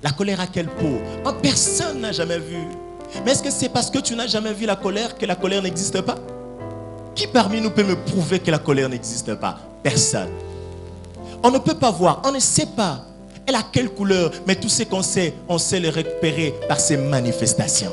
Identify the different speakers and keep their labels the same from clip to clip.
Speaker 1: La colère a quelle peau? Oh, personne n'a jamais vu. Mais est-ce que c'est parce que tu n'as jamais vu la colère que la colère n'existe pas? Qui parmi nous peut me prouver que la colère n'existe pas? Personne. On ne peut pas voir, on ne sait pas. Elle a quelle couleur? Mais tout ce qu'on sait, on sait le repérer par ses manifestations.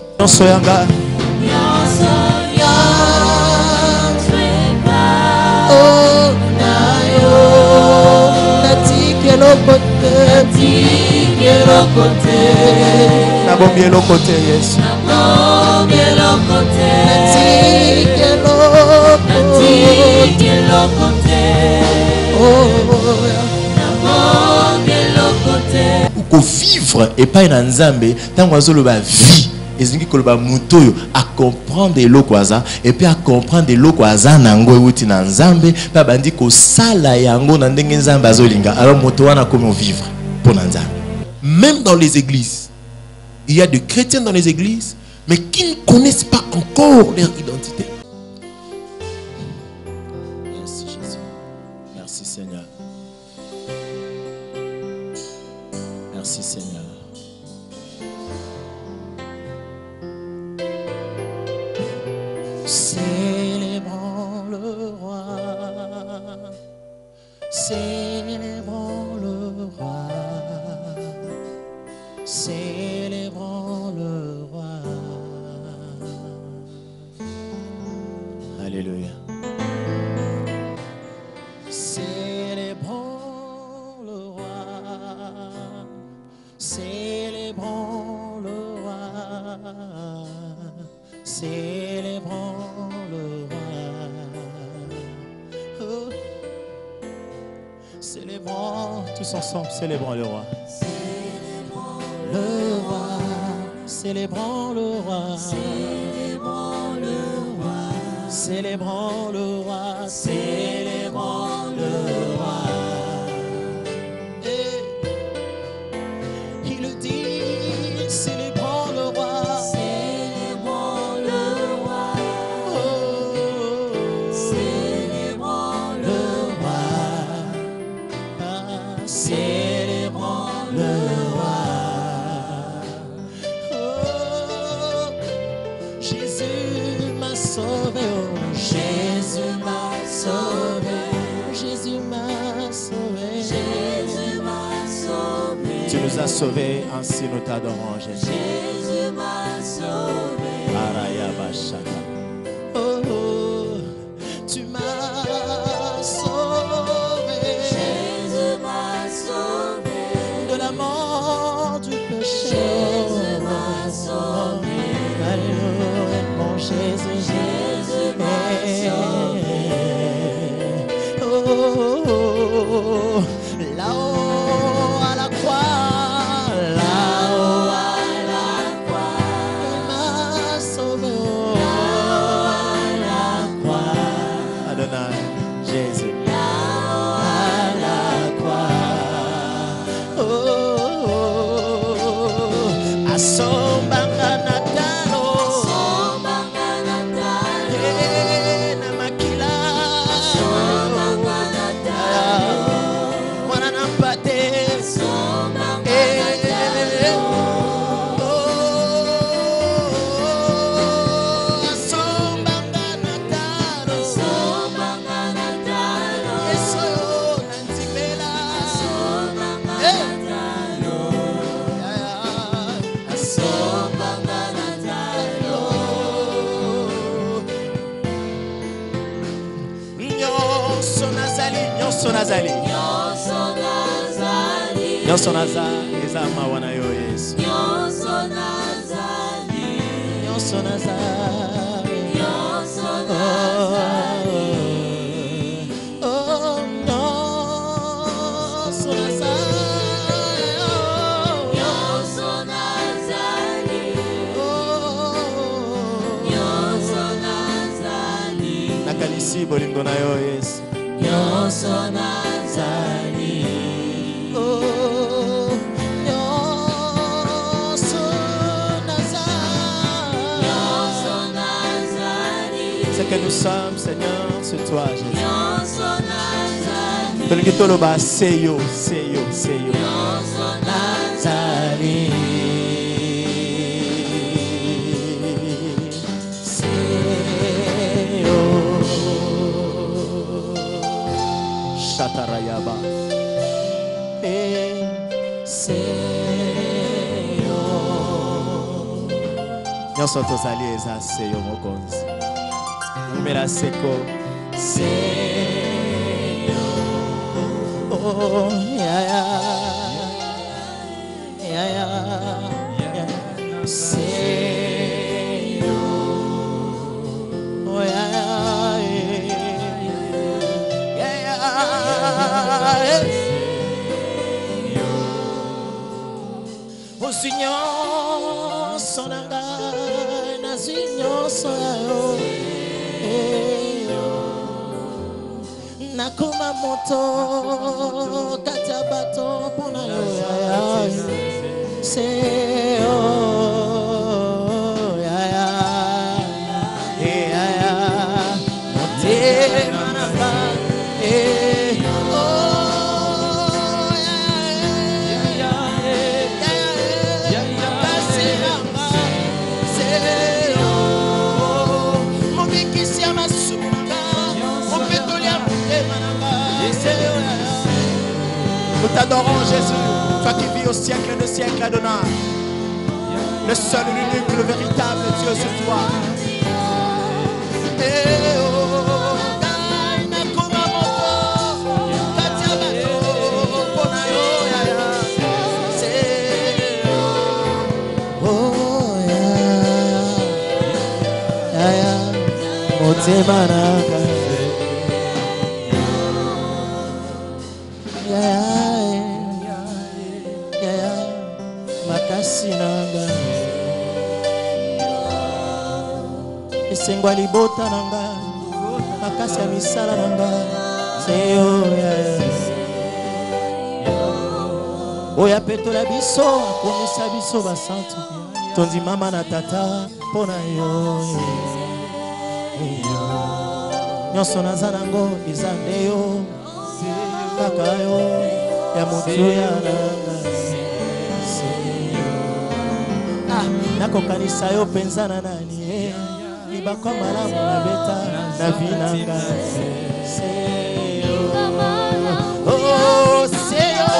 Speaker 1: Ou vivre et pas une nzambe tant que vous vie et ce qui koloba mutoyo à comprendre de l'okwaza et puis à comprendre de l'okwaza nango wuti na nzambe pa bandi ko sala yango na ndenge nzambe azolinga alors moto wana comment vivre pour nzambe. Même dans les églises, il y a des chrétiens dans les églises mais qui ne connaissent pas encore leur identité. Merci Jésus. Merci Seigneur. Merci Seigneur. Célébrons le roi. Célébrons le roi. Célébrons le roi. Alléluia. Célébrons le roi. Célébrons le roi. Célébrons le roi. Oh. Célébrons tous ensemble, célébrons le roi. Célébrons le roi. Célébrons le roi. Célébrons le roi. Célébrons le roi. Célébrons le roi. Il le dit, célébrons le roi. Célébrons le roi. Oh, célébrons le roi. Ah, célébrons le roi. Oh, Jésus m'a sauvé. Oh, Jésus m'a sauvé. Jésus m'a sauvé. Jésus m'a sauvé. Tu nous as sauvés, ainsi nous t'adorons, Jésus. Jésus m'a sauvé. Araya Bashaka. Oh, oh, tu m'as sauvé. Jésus m'a sauvé. De la mort du péché. Jésus m'a sauvé. Alléluia, mon Jésus. Jésus m'a sauvé. Oh, oh, oh, oh. Là-haut à la croix, là-haut à la croix, il m'a sauvé. Là-haut à la croix, Adonai, Jésus. Là-haut à la croix, oh, oh, oh. Asombanga natalo, asombanga natalo, namakila, asombanga natalo. Nazali, Nyonso Nazali, Ezama wana yo Yesu. Nyonso Nazali, Nyonso Nazali, Nyonso Nazali. Oh, Nyonso Nazali, Nyonso Nazali, Nyonso Nazali. Nakanisi bolingo na yo Yesu. Nyonso Nazali, oh, Nyonso Nazali, Nyonso Nazali. Ce que nous sommes, Seigneur, c'est toi, Jésus. Nyonso Nazali. Pelingitolo ba seyo, seyo, seyo. Nyonso Nazali. nyonso tozali eza se yo mokonzi umela seko se yo oh ya ya ya ya se yo oh ya ya ya Osinyo sonanga na sinyo soyo nakoma moto kata bato pona yo ya se yo ya mote mananga Nous t'adorons Jésus, toi qui vis au siècle de siècle Adonai. Le seul, l'unique, le véritable Dieu c'est toi. Makasinanga Esengwa libota nanga makasi ya misala nanga seyo oya petola biso akomisa biso basantu tondi mama na tata pona yo nyonso naza nango eza nde yo kaka yo ya motu ya nanga nakokanisa yo penza na nani libakwa malamu na beta na vinanga seyo oh seyo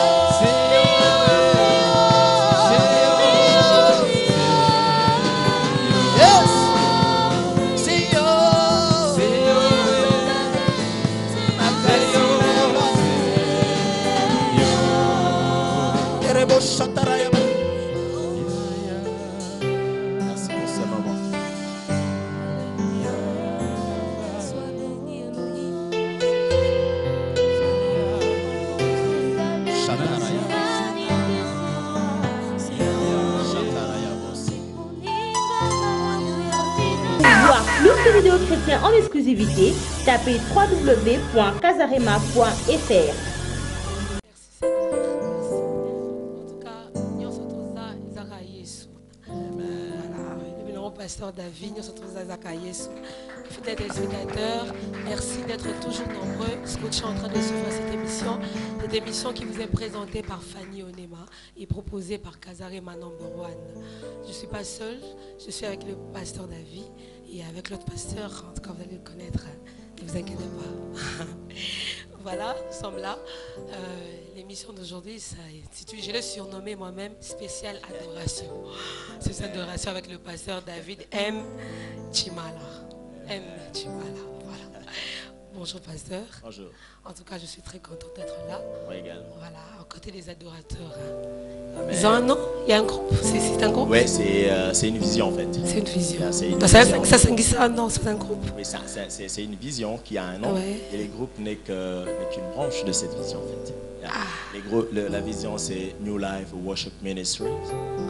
Speaker 1: yes seyo erebo shataraya.
Speaker 2: Plus de vidéos chrétiennes en exclusivité, tapez www.casarema.fr.
Speaker 3: Pasteur David, nous sommes fidèles téléspectateurs, merci d'être toujours nombreux, scotchés en train de suivre cette émission qui vous est présentée par Fanny Onema et proposée par Casarema Number One. Je ne suis pas seule, je suis avec le pasteur David et avec l'autre pasteur, en tout cas vous allez le connaître, ne vous inquiétez pas. Voilà, nous sommes là. L'émission d'aujourd'hui, je l'ai surnommé moi-même spéciale adoration. C'est une adoration avec le pasteur David M. Chimala. M. Chimala, voilà. Bonjour pasteur.
Speaker 1: Bonjour.
Speaker 3: En tout cas, je suis très contente d'être là.
Speaker 1: Moi également.
Speaker 3: Voilà, aux côtés des adorateurs. Ils ont un nom? Il y a un groupe? C'est un groupe?
Speaker 1: Oui, c'est une vision en fait.
Speaker 3: C'est une vision.
Speaker 1: C'est une
Speaker 3: ça,
Speaker 1: vision.
Speaker 3: Ça, non, c'est un groupe.
Speaker 1: Oui, c'est une vision qui a un nom.
Speaker 3: Ouais.
Speaker 1: Et les groupes n'est qu'une branche de cette vision en fait. La vision c'est New Life Worship Ministry.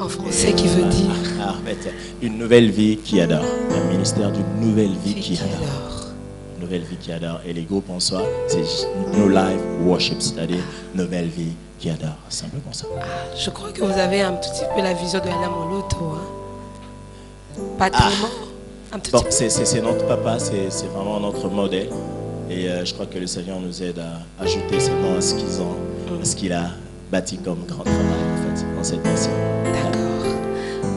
Speaker 3: En français, qui veut dire
Speaker 1: en fait, une nouvelle vie qui adore. Un ministère d'une nouvelle vie qui adore. Une nouvelle vie qui adore. Et les groupes en soi, c'est New Life Worship, c'est-à-dire nouvelle vie qui adore. Simplement ça.
Speaker 3: Je crois que vous avez un petit peu la vision de Alain Moloto. Hein? Pas tellement. Un petit peu.
Speaker 1: C'est notre papa, c'est vraiment notre modèle. Et je crois que le Seigneur nous aide à ajouter seulement à ce qu'ils ont, à ce qu'il a bâti comme grand travail en fait, dans cette nation.
Speaker 3: D'accord.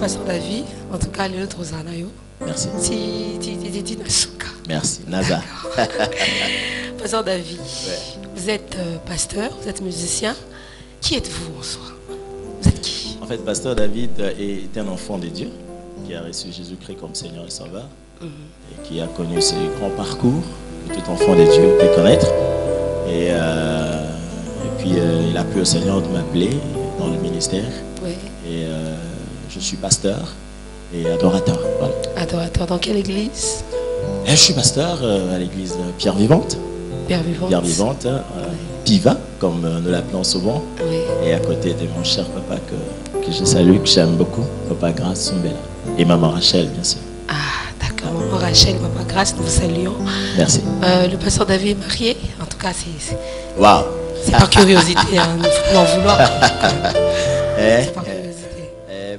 Speaker 3: Pasteur David, en tout cas, l'autre Zanayo.
Speaker 1: Merci. Merci, Naza.
Speaker 3: Pasteur David,
Speaker 1: ouais.
Speaker 3: Vous êtes pasteur, vous êtes musicien. Qui êtes-vous en soi? Vous êtes qui?
Speaker 1: En fait, Pasteur David est un enfant de Dieu qui a reçu Jésus-Christ comme Seigneur et Sauveur, et qui a connu ce grand parcours que tout enfant de Dieu peut connaître. Et puis il a plu au Seigneur de m'appeler dans le ministère.
Speaker 3: Oui.
Speaker 1: Et je suis pasteur et adorateur. Voilà.
Speaker 3: Adorateur, dans quelle église?
Speaker 1: Et je suis pasteur à l'église Pierre Vivante.
Speaker 3: Pierre Vivante.
Speaker 1: Pierre Vivante, Piva, comme nous l'appelons souvent.
Speaker 3: Oui.
Speaker 1: Et à côté de mon cher papa que je salue, que j'aime beaucoup, Papa Grace Sumbela. Et maman Rachel, bien sûr.
Speaker 3: Ah, d'accord. Maman Rachel, Papa Grace, nous vous saluons.
Speaker 1: Merci.
Speaker 3: Le pasteur David est marié. En tout cas, c'est
Speaker 1: Waouh!
Speaker 3: par curiosité. Hein, il faut m'en vouloir. C'est par curiosité.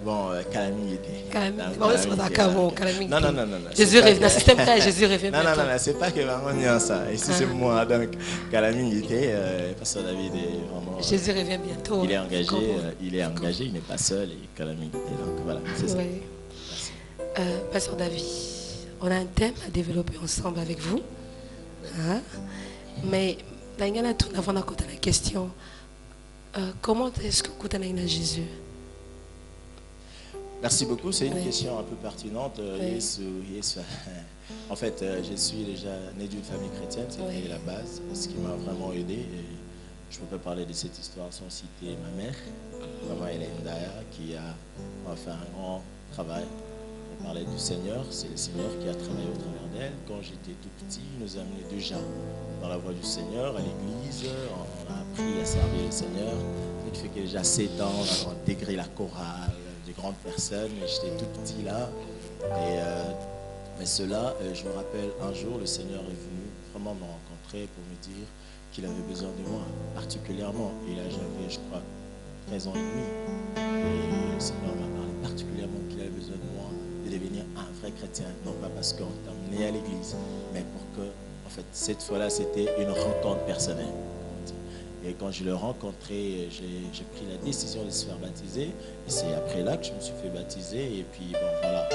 Speaker 1: Bon, Calamité. Non, non, non, non.
Speaker 3: Jésus revient. Dans le système là, Jésus revient.
Speaker 1: Non, non, non, c'est pas que vraiment il y a ça. Ici, c'est moi. Donc, Calamité, pasteur David est vraiment.
Speaker 3: Jésus revient bientôt.
Speaker 1: Il est engagé, il n'est pas seul. Et Calamité, donc voilà, c'est ça.
Speaker 3: Oui. Pasteur David, on a un thème à développer ensemble avec vous. Hein? Mais, avant de la question, comment est-ce que vous avez Jésus?
Speaker 1: Merci beaucoup, c'est une
Speaker 3: Oui.
Speaker 1: question un peu pertinente.
Speaker 3: Oui.
Speaker 1: En fait, je suis déjà né d'une famille chrétienne, c'était
Speaker 3: Oui.
Speaker 1: la base, ce qui m'a vraiment aidé. Et je ne peux pas parler de cette histoire sans citer ma mère, maman Hélène Daya, qui a fait un grand travail. On parlait du Seigneur, c'est le Seigneur qui a travaillé au travers d'elle. Quand j'étais tout petit, il nous a amenés déjà dans la voie du Seigneur, à l'église. On a appris à servir le Seigneur. Ce qui fait que déjà 7 ans, on a intégré la chorale, de grandes personnes, mais j'étais tout petit là. Mais cela, je me rappelle, un jour, le Seigneur est venu vraiment me rencontrer pour me dire qu'il avait besoin de moi, particulièrement. Et là, j'avais, je crois, 13 ans et demi. Et le Seigneur m'a parlé particulièrement qu'il avait besoin de moi, de devenir un vrai chrétien. Non pas parce qu'on t'a amené à l'église, mais pour que, en fait, cette fois-là, c'était une rencontre personnelle. Et quand je l'ai rencontré, j'ai pris la décision de se faire baptiser. Et c'est après là que je me suis fait baptiser. Et puis, bon, voilà,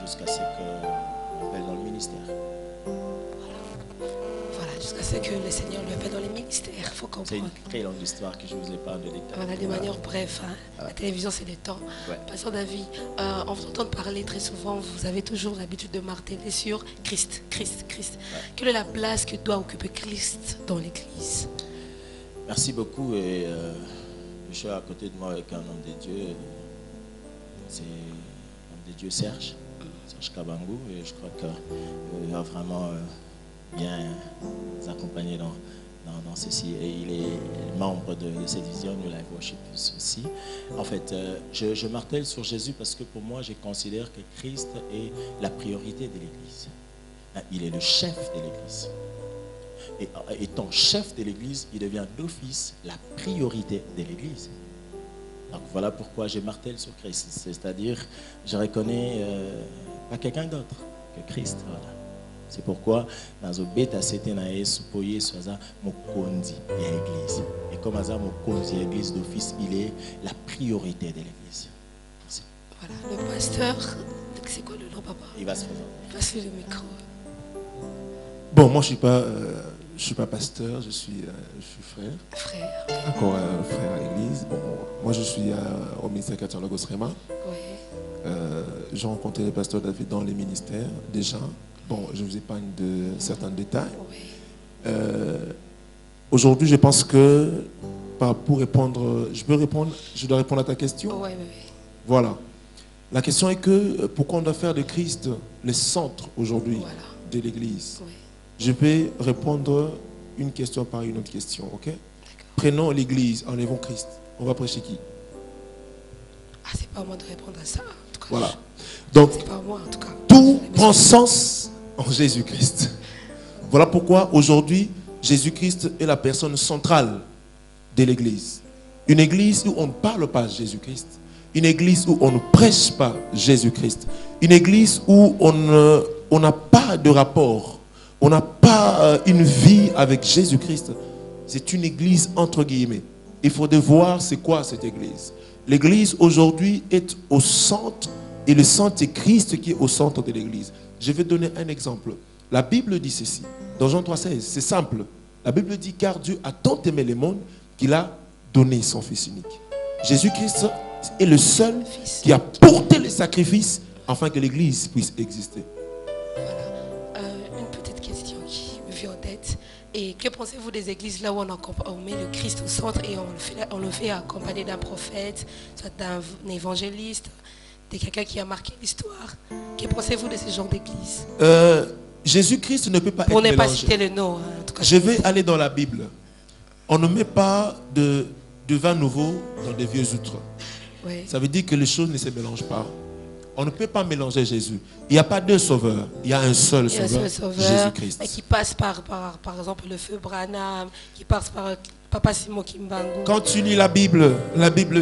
Speaker 1: jusqu'à ce qu'on m'appelle dans le ministère.
Speaker 3: Voilà, jusqu'à ce que le Seigneur le fait dans les ministères, il faut
Speaker 1: C'est une
Speaker 3: comprendre.
Speaker 1: très longue histoire que je ne vous ai pas de détails.
Speaker 3: Voilà, de manière brève. Hein.
Speaker 1: Voilà.
Speaker 3: La télévision, c'est le temps.
Speaker 1: Ouais.
Speaker 3: Pasteur David, en vous entendant parler très souvent, vous avez toujours l'habitude de marteler sur Christ, Christ, Christ.
Speaker 1: Ouais.
Speaker 3: Quelle est la place que doit occuper Christ dans l'Église?
Speaker 1: Merci beaucoup. Et je suis à côté de moi avec un homme de Dieu. C'est l'homme de Dieu Serge Kabangou. Et je crois qu'il va vraiment bien nous accompagner dans ceci. Et il est membre de cette vision New Life Worship aussi. En fait, je martèle sur Jésus parce que pour moi, je considère que Christ est la priorité de l'Église. Il est le chef de l'Église. Et étant chef de l'Église, il devient d'office la priorité de l'Église. Donc voilà pourquoi je martèle sur Christ. C'est-à-dire, je reconnais pas quelqu'un d'autre que Christ. Voilà. C'est pourquoi dans le bêta c'était na Yesu poye soza mokonzi et l'Église. Et comme ça mokonzi et l'Église d'office, il est la priorité de l'Église. Merci.
Speaker 3: Voilà, le pasteur, c'est quoi le nom, papa?
Speaker 1: Il va se présenter.
Speaker 3: Passez le micro.
Speaker 4: Bon, moi je suis pas pasteur, je suis frère,
Speaker 3: Frère.
Speaker 4: encore un frère à l'église. Bon, moi je suis au ministère chrétien Logos Réma.
Speaker 3: Oui.
Speaker 4: J'ai rencontré le pasteur David dans les ministères déjà. Bon, je vous épargne de certains détails.
Speaker 3: Oui.
Speaker 4: Aujourd'hui, je pense que pour répondre, je dois répondre à ta question.
Speaker 3: Oui.
Speaker 4: Voilà. La question est que pourquoi on doit faire de Christ le centre aujourd'hui
Speaker 3: Voilà.
Speaker 4: de l'église?
Speaker 3: Oui.
Speaker 4: Je vais répondre une question par une autre question, ok? Prenons l'église, enlevons Christ. On va prêcher qui?
Speaker 3: Ah, c'est pas à moi de répondre à ça. En tout cas,
Speaker 4: Voilà. Donc,
Speaker 3: c'est pas à moi, en tout cas.
Speaker 4: tout prend sens en Jésus-Christ. Voilà pourquoi aujourd'hui, Jésus-Christ est la personne centrale de l'église. Une église où on ne parle pas Jésus-Christ. Une église où on ne prêche pas Jésus-Christ. Une église où on n'a pas de rapport. On n'a pas une vie avec Jésus-Christ. C'est une église entre guillemets. Il faut voir c'est quoi cette église. L'église aujourd'hui est au centre et le centre c'est Christ qui est au centre de l'église. Je vais donner un exemple. La Bible dit ceci. Dans Jean 3,16, c'est simple. La Bible dit car Dieu a tant aimé le monde qu'il a donné son Fils unique. Jésus-Christ est le seul qui a porté le sacrifice afin que l'Église puisse exister.
Speaker 3: Une petite question qui me vient en tête. Et que pensez-vous des églises là où on met le Christ au centre et on le fait accompagner d'un prophète, soit d'un évangéliste, de quelqu'un qui a marqué l'histoire? Que pensez-vous de ce genre d'église?
Speaker 4: Jésus-Christ ne peut pas
Speaker 3: Pour
Speaker 4: être
Speaker 3: ne pas
Speaker 4: mélangé.
Speaker 3: citer le nom, hein, en tout cas.
Speaker 4: Je vais aller dans la Bible. On ne met pas de vin nouveau dans des vieux outres.
Speaker 3: Ouais.
Speaker 4: Ça veut dire que les choses ne se mélangent pas. On ne peut pas mélanger Jésus. Il n'y a pas deux sauveurs. Il y a un seul
Speaker 3: Il y a un
Speaker 4: sauveur,
Speaker 3: seul sauveur,
Speaker 4: Jésus-Christ.
Speaker 3: et qui passe par exemple le feu Branham, qui passe par Papa Simon Kimbangu.
Speaker 4: Quand tu lis la Bible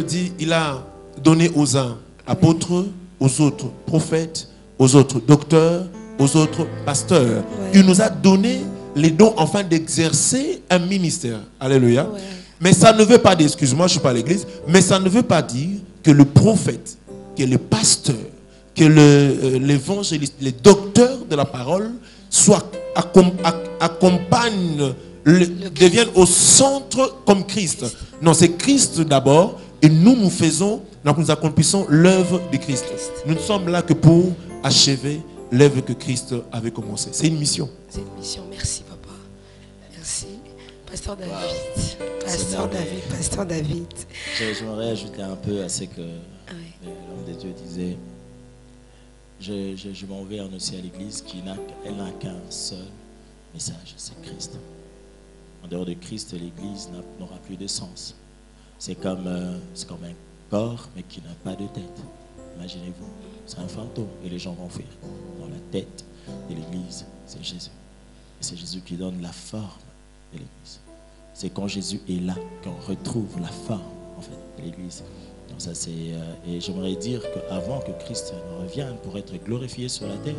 Speaker 4: dit il a donné aux uns apôtres, aux autres prophètes, aux autres docteurs, aux autres pasteurs.
Speaker 3: Ouais.
Speaker 4: Il nous a donné les dons afin d'exercer un ministère. Alléluia.
Speaker 3: Ouais.
Speaker 4: Mais ça ne veut pas dire, excuse-moi, je ne suis pas à l'église, mais ça ne veut pas dire que le prophète, que le pasteur, que l'évangéliste, les docteurs de la parole accompagnent, deviennent au centre comme Christ. Non, c'est Christ d'abord et nous faisons, donc nous accomplissons l'œuvre de Christ. Nous ne sommes là que pour achever l'œuvre que Christ avait commencé. C'est une mission.
Speaker 3: C'est une mission. Merci, papa. Merci. Pasteur David.
Speaker 1: Wow.
Speaker 3: Pasteur David. Pasteur David.
Speaker 1: J'aimerais ajouter un peu à ce que l'homme de Dieu disait. Je m'en vais annoncer à l'église qu'elle n'a qu'un seul message, c'est Christ. En dehors de Christ, l'église n'aura plus de sens. C'est comme un corps, mais qui n'a pas de tête. Imaginez-vous, c'est un fantôme et les gens vont fuir. Dans la tête de l'église, c'est Jésus. Et c'est Jésus qui donne la forme de l'église. C'est quand Jésus est là qu'on retrouve la forme en fait, de l'église. Donc ça, et j'aimerais dire qu'avant que Christ ne revienne pour être glorifié sur la terre,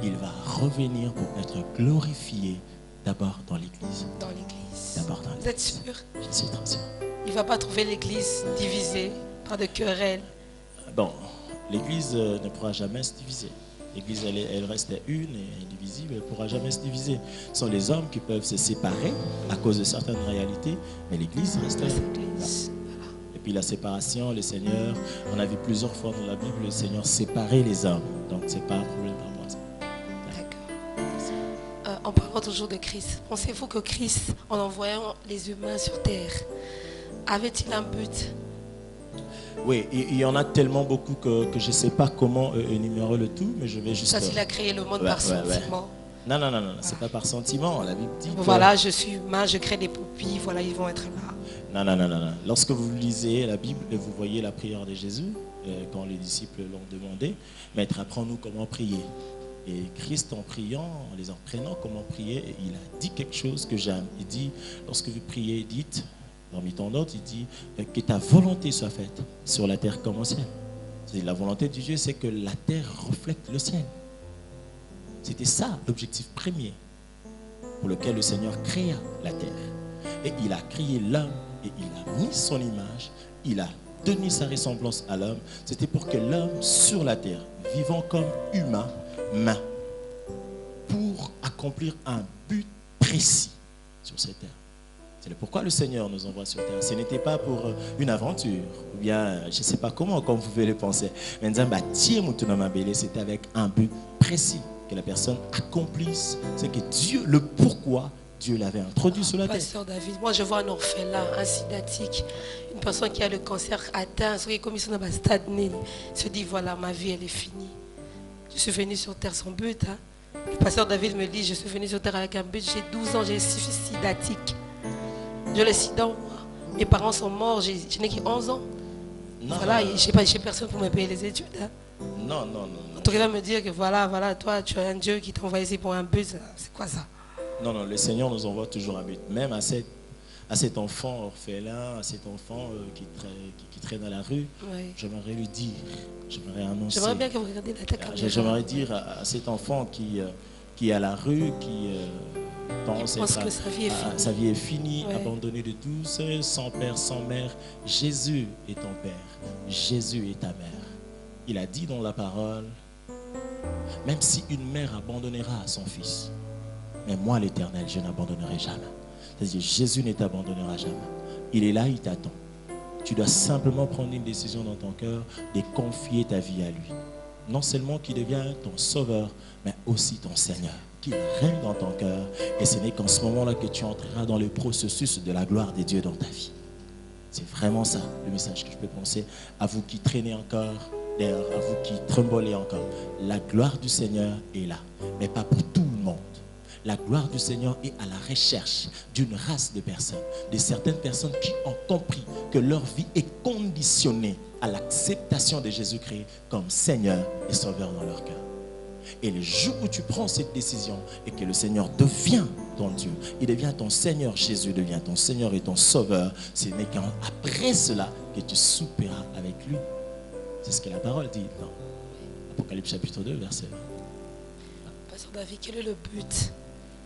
Speaker 1: il va revenir pour être glorifié d'abord dans l'église.
Speaker 3: Dans l'église.
Speaker 1: D'abord dans
Speaker 3: Vous êtes
Speaker 1: l'église.
Speaker 3: sûr?
Speaker 1: Je suis très sûr.
Speaker 3: Il ne va pas trouver l'église divisée par de querelles.
Speaker 1: Bon, l'église ne pourra jamais se diviser. L'église, elle reste une et indivisible, elle ne pourra jamais se diviser. Ce sont les hommes qui peuvent se séparer à cause de certaines réalités, mais l'église reste là. Et puis la séparation, le Seigneur, on a vu plusieurs fois dans la Bible, le Seigneur séparer les hommes. Donc ce n'est pas un problème pour moi. Ça.
Speaker 3: D'accord. En parlant toujours de Christ, pensez-vous que Christ, en envoyant les humains sur terre, avait-il un but?
Speaker 1: Oui, il y en a tellement beaucoup que je ne sais pas comment énumérer le tout, mais je vais juste...
Speaker 3: Ça, s'il a créé le monde par sentiment.
Speaker 1: Non, c'est pas par sentiment. La Bible dit
Speaker 3: voilà, je suis humain, je crée des pupilles, voilà, ils vont être là.
Speaker 1: Non. Lorsque vous lisez la Bible et vous voyez la prière de Jésus, quand les disciples l'ont demandé, Maître, apprends-nous comment prier. Et Christ, en priant, en les apprenant comment prier, il a dit quelque chose que j'aime. Il dit, lorsque vous priez, dites, parmi tant d'autres, il dit que ta volonté soit faite sur la terre comme au ciel. La volonté de Dieu, c'est que la terre reflète le ciel. C'était ça l'objectif premier pour lequel le Seigneur créa la terre. Et il a créé l'homme et il a mis son image, il a donné sa ressemblance à l'homme. C'était pour que l'homme sur la terre, vivant comme humain, pour accomplir un but précis sur cette terre. C'est pourquoi le Seigneur nous envoie sur terre. Ce n'était pas pour une aventure, ou bien je ne sais pas comment, comme vous pouvez le penser. Mais c'était avec un but précis, que la personne accomplisse ce que Dieu, le pourquoi Dieu l'avait introduit sur la terre.
Speaker 3: Pasteur David, moi je vois un orphelin, un sidatique, une personne qui a le cancer atteint, ce qui est comme ça dans le stade, se dit voilà, ma vie elle est finie. Je suis venu sur terre sans but. Hein. Le pasteur David me dit, je suis venu sur terre avec un but, j'ai 12 ans, je suis sidatique. Je le sida, moi. Mes parents sont morts, je n'ai que 11 ans.
Speaker 1: Non,
Speaker 3: voilà, je n'ai pas personne pour me payer les études. Hein.
Speaker 1: Non.
Speaker 3: Tu vas me dire que voilà, toi, tu as un Dieu qui t'a envoyé ici pour un but, c'est quoi ça?
Speaker 1: Non, le Seigneur nous envoie toujours un but. Même à cet enfant orphelin, à cet enfant qui traîne dans la rue, oui. J'aimerais lui dire, j'aimerais annoncer.
Speaker 3: J'aimerais bien que vous regardiez la caméra.
Speaker 1: J'aimerais dire à cet enfant qui est à la rue, qui pense que sa vie est finie, ouais. Abandonné de tous, sans père, sans mère. Jésus est ton père, Jésus est ta mère. Il a dit dans la parole, même si une mère abandonnera son fils, mais moi l'Éternel, je n'abandonnerai jamais. C'est-à-dire Jésus ne t'abandonnera jamais. Il est là, il t'attend. Tu dois simplement prendre une décision dans ton cœur de confier ta vie à lui. non seulement qui devient ton sauveur, mais aussi ton Seigneur, qui règne dans ton cœur. Et ce n'est qu'en ce moment-là que tu entreras dans le processus de la gloire de Dieu dans ta vie. C'est vraiment ça, le message que je peux penser à vous qui traînez encore, d'ailleurs, à vous qui tremblez encore. La gloire du Seigneur est là, mais pas pour tout le monde. La gloire du Seigneur est à la recherche d'une race de personnes, de certaines personnes qui ont compris que leur vie est conditionnée à l'acceptation de Jésus-Christ comme Seigneur et Sauveur dans leur cœur. Et le jour où tu prends cette décision et que le Seigneur devient ton Dieu, il devient ton Seigneur, Jésus devient ton Seigneur et ton Sauveur, ce n'est qu'après cela que tu souperas avec lui. C'est ce que la parole dit dans Apocalypse chapitre 2, verset 20.
Speaker 3: Pasteur David, quel est le but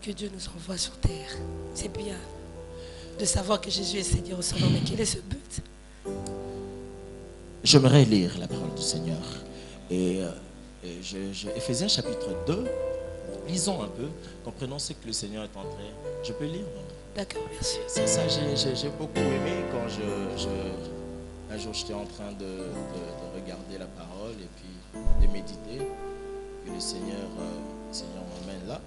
Speaker 3: que Dieu nous envoie sur terre? C'est bien de savoir que Jésus est Seigneur au Sauveur, mais quel est ce but?
Speaker 1: J'aimerais lire la parole du Seigneur. Et Éphésiens chapitre 2, lisons un peu, comprenons ce que le Seigneur est en train. Je peux lire?
Speaker 3: D'accord, merci.
Speaker 1: C'est ça, j'ai beaucoup aimé quand un jour j'étais en train de regarder la parole et puis de méditer. Et le Seigneur m'emmène là.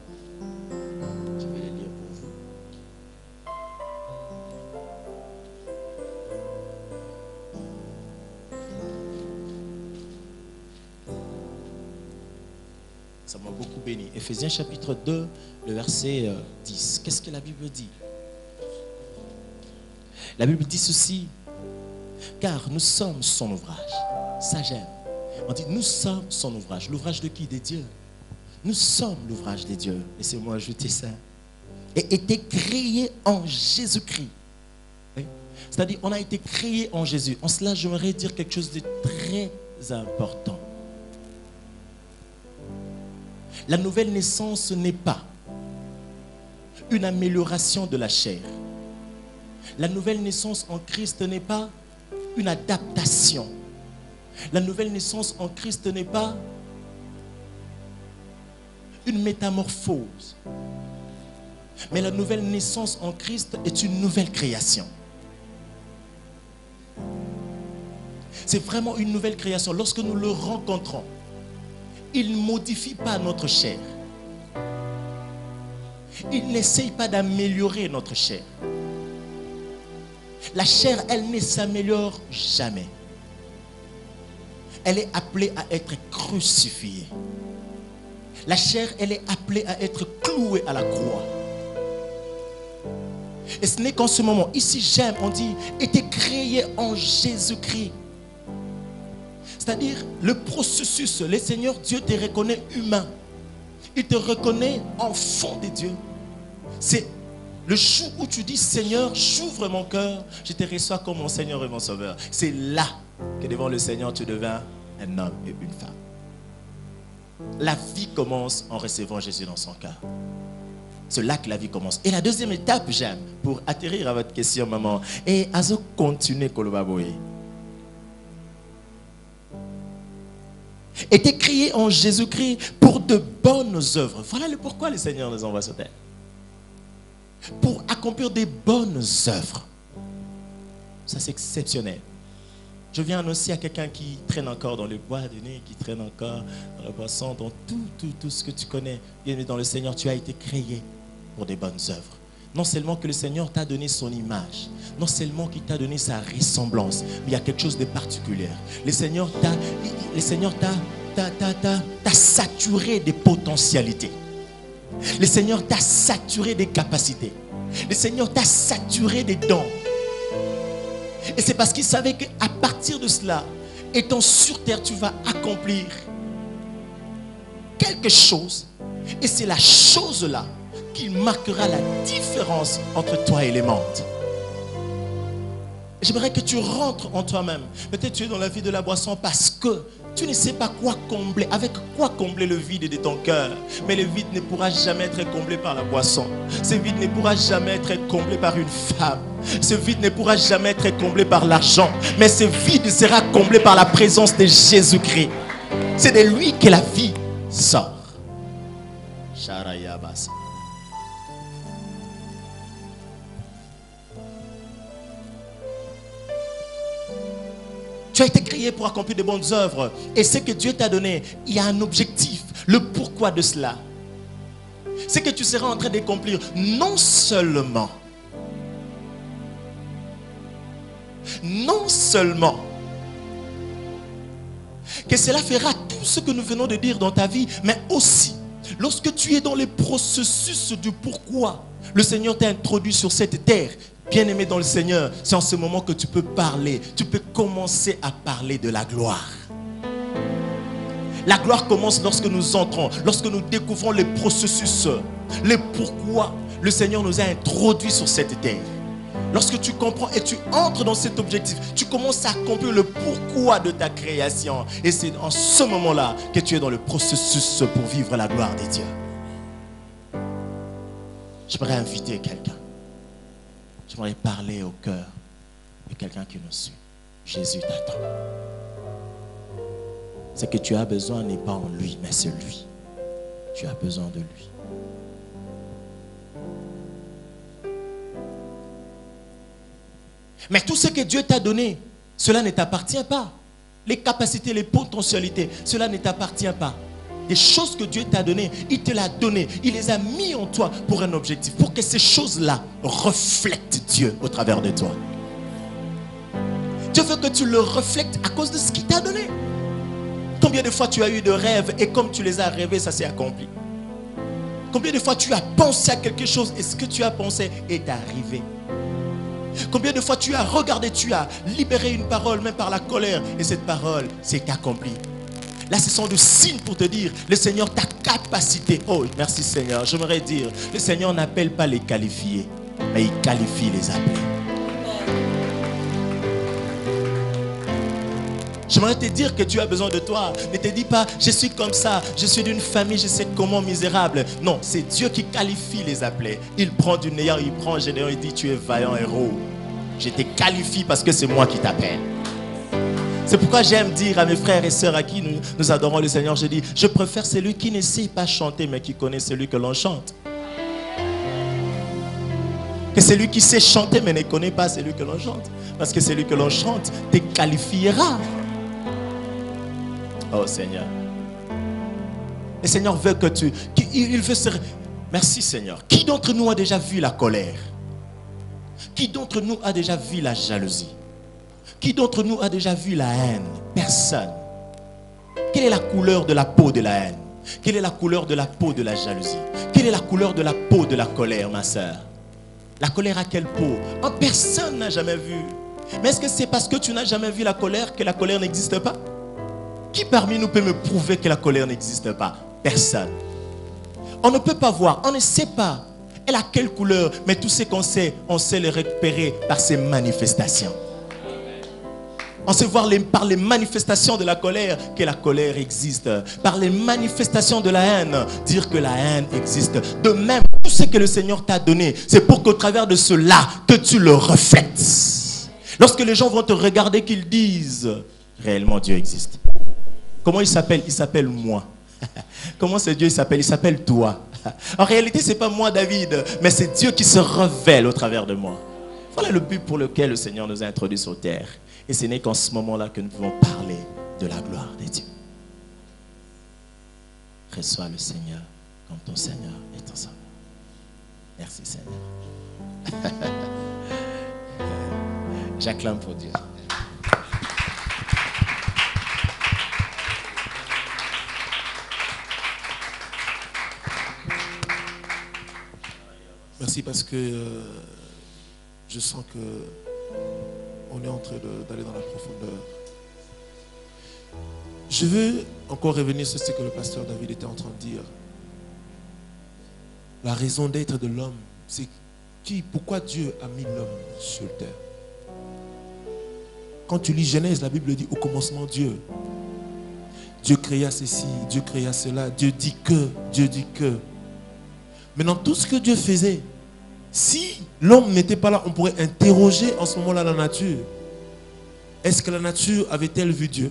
Speaker 1: Je vais les lire pour vous. Ça m'a beaucoup béni. Éphésiens chapitre 2, le verset 10. Qu'est-ce que la Bible dit? La Bible dit ceci: car nous sommes son ouvrage. Ça j'aime. On dit nous sommes son ouvrage. L'ouvrage de qui? De Dieu. Nous sommes l'ouvrage de Dieu. Laissez-moi ajouter ça. Et été créé en Jésus-Christ. Oui? C'est-à-dire on a été créé en Jésus. En cela, j'aimerais dire quelque chose de très important. La nouvelle naissance n'est pas une amélioration de la chair. La nouvelle naissance en Christ n'est pas une adaptation. La nouvelle naissance en Christ n'est pas une métamorphose. Mais la nouvelle naissance en Christ est une nouvelle création. C'est vraiment une nouvelle création. Lorsque nous le rencontrons, il ne modifie pas notre chair. Il n'essaye pas d'améliorer notre chair. La chair, elle ne s'améliore jamais. Elle est appelée à être crucifiée. La chair, elle est appelée à être clouée à la croix. Et ce n'est qu'en ce moment, ici j'aime, on dit, était créé en Jésus-Christ. C'est-à-dire, le processus, le Seigneur Dieu te reconnaît humain. Il te reconnaît enfant de Dieu. C'est le jour où tu dis, Seigneur, j'ouvre mon cœur, je te reçois comme mon Seigneur et mon Sauveur. C'est là que devant le Seigneur, tu deviens un homme et une femme. La vie commence en recevant Jésus dans son cœur. C'est là que la vie commence. Et la deuxième étape, j'aime, pour atterrir à votre question, maman, et à ce continuer Kolobaboye. Était créé en Jésus-Christ pour de bonnes œuvres. Voilà le pourquoi le Seigneur nous envoie sur terre. Pour accomplir des bonnes œuvres. Ça, c'est exceptionnel. Je viens annoncer à quelqu'un qui traîne encore dans le bois de nez, qui traîne encore dans la boisson, dans tout ce que tu connais. Bien dans le Seigneur, tu as été créé pour des bonnes œuvres. Non seulement que le Seigneur t'a donné son image, non seulement qu'il t'a donné sa ressemblance, mais il y a quelque chose de particulier. Le Seigneur t'a saturé des potentialités. Le Seigneur t'a saturé des capacités. Le Seigneur t'a saturé des dons. Et c'est parce qu'il savait qu'à partir de cela, étant sur terre, tu vas accomplir quelque chose. Et c'est la chose-là qui marquera la différence entre toi et les mondes. J'aimerais que tu rentres en toi-même. Peut-être tu es dans la vie de la boisson parce que tu ne sais pas quoi combler, avec quoi combler le vide de ton cœur. Mais le vide ne pourra jamais être comblé par la boisson. Ce vide ne pourra jamais être comblé par une femme. Ce vide ne pourra jamais être comblé par l'argent. Mais ce vide sera comblé par la présence de Jésus-Christ. C'est de lui que la vie sort. Sharayabas. Tu Tu as été créé pour accomplir de bonnes œuvres. Et ce que Dieu t'a donné, il y a un objectif. Le pourquoi de cela, c'est que tu seras en train d'accomplir non seulement que cela fera tout ce que nous venons de dire dans ta vie, mais aussi lorsque tu es dans les processus du pourquoi le Seigneur t'a introduit sur cette terre. Bien-aimé dans le Seigneur, c'est en ce moment que tu peux parler, tu peux commencer à parler de la gloire. La gloire commence lorsque nous entrons, lorsque nous découvrons les processus, les pourquoi le Seigneur nous a introduits sur cette terre. Lorsque tu comprends et tu entres dans cet objectif, tu commences à accomplir le pourquoi de ta création. Et c'est en ce moment-là que tu es dans le processus pour vivre la gloire de Dieu. J'aimerais inviter quelqu'un. J'aimerais parler au cœur de quelqu'un qui nous suit. Jésus t'attend. Ce que tu as besoin n'est pas en lui, mais c'est lui. Tu as besoin de lui. Mais tout ce que Dieu t'a donné, cela ne t'appartient pas. Les capacités, les potentialités, cela ne t'appartient pas. Les choses que Dieu t'a données, il te l'a donné. Il les a mis en toi pour un objectif. Pour que ces choses-là reflètent Dieu au travers de toi. Dieu veut que tu le reflètes à cause de ce qu'il t'a donné. Combien de fois tu as eu de rêves et comme tu les as rêvés, ça s'est accompli? Combien de fois tu as pensé à quelque chose et ce que tu as pensé est arrivé? Combien de fois tu as regardé, tu as libéré une parole même par la colère et cette parole s'est accomplie? Là, ce sont des signes pour te dire, le Seigneur, ta capacité. Oh, merci Seigneur. J'aimerais dire, le Seigneur n'appelle pas les qualifiés, mais il qualifie les appelés. J'aimerais te dire que tu as besoin de toi. Ne te dis pas, je suis comme ça, je suis d'une famille, je sais comment misérable. Non, c'est Dieu qui qualifie les appelés. Il prend du néant, il prend un général, il dit, tu es vaillant héros. Je te qualifie parce que c'est moi qui t'appelle. C'est pourquoi j'aime dire à mes frères et sœurs à qui nous adorons le Seigneur, je dis, je préfère celui qui ne sait pas chanter, mais qui connaît celui que l'on chante. Que celui qui sait chanter, mais ne connaît pas celui que l'on chante. Parce que celui que l'on chante te qualifiera. Oh Seigneur. Le Seigneur veut que tu... Il veut se... Merci Seigneur. Qui d'entre nous a déjà vu la colère? Qui d'entre nous a déjà vu la jalousie? Qui d'entre nous a déjà vu la haine? Personne. Quelle est la couleur de la peau de la haine? Quelle est la couleur de la peau de la jalousie? Quelle est la couleur de la peau de la colère, ma soeur? La colère à quelle peau? Oh, personne n'a jamais vu. Mais est-ce que c'est parce que tu n'as jamais vu la colère que la colère n'existe pas? Qui parmi nous peut me prouver que la colère n'existe pas? Personne. On ne peut pas voir, on ne sait pas. Elle a quelle couleur? Mais tout ce qu'on sait, on sait le repérer par ses manifestations. On sait voir par les manifestations de la colère que la colère existe. Par les manifestations de la haine, dire que la haine existe. De même, tout ce que le Seigneur t'a donné, c'est pour qu'au travers de cela, que tu le reflètes. Lorsque les gens vont te regarder, qu'ils disent, réellement Dieu existe. Comment il s'appelle? Il s'appelle moi. Comment ce Dieu il s'appelle? Il s'appelle toi. En réalité, ce n'est pas moi, David, mais c'est Dieu qui se révèle au travers de moi. Voilà le but pour lequel le Seigneur nous a introduits sur terre. Et ce n'est qu'en ce moment-là que nous pouvons parler de la gloire de Dieu. Reçois le Seigneur comme ton Seigneur et ton Sauveur. Merci Seigneur. J'acclame pour Dieu.
Speaker 4: Merci parce que je sens que on est en train d'aller dans la profondeur. Je veux encore revenir sur ce que le pasteur David était en train de dire. La raison d'être de l'homme, c'est pourquoi Dieu a mis l'homme sur terre. Quand tu lis Genèse, la Bible dit au commencement Dieu. Dieu créa ceci, Dieu créa cela, Dieu dit que. Maintenant, tout ce que Dieu faisait, si l'homme n'était pas là, on pourrait interroger en ce moment-là la nature. Est-ce que la nature avait-elle vu Dieu?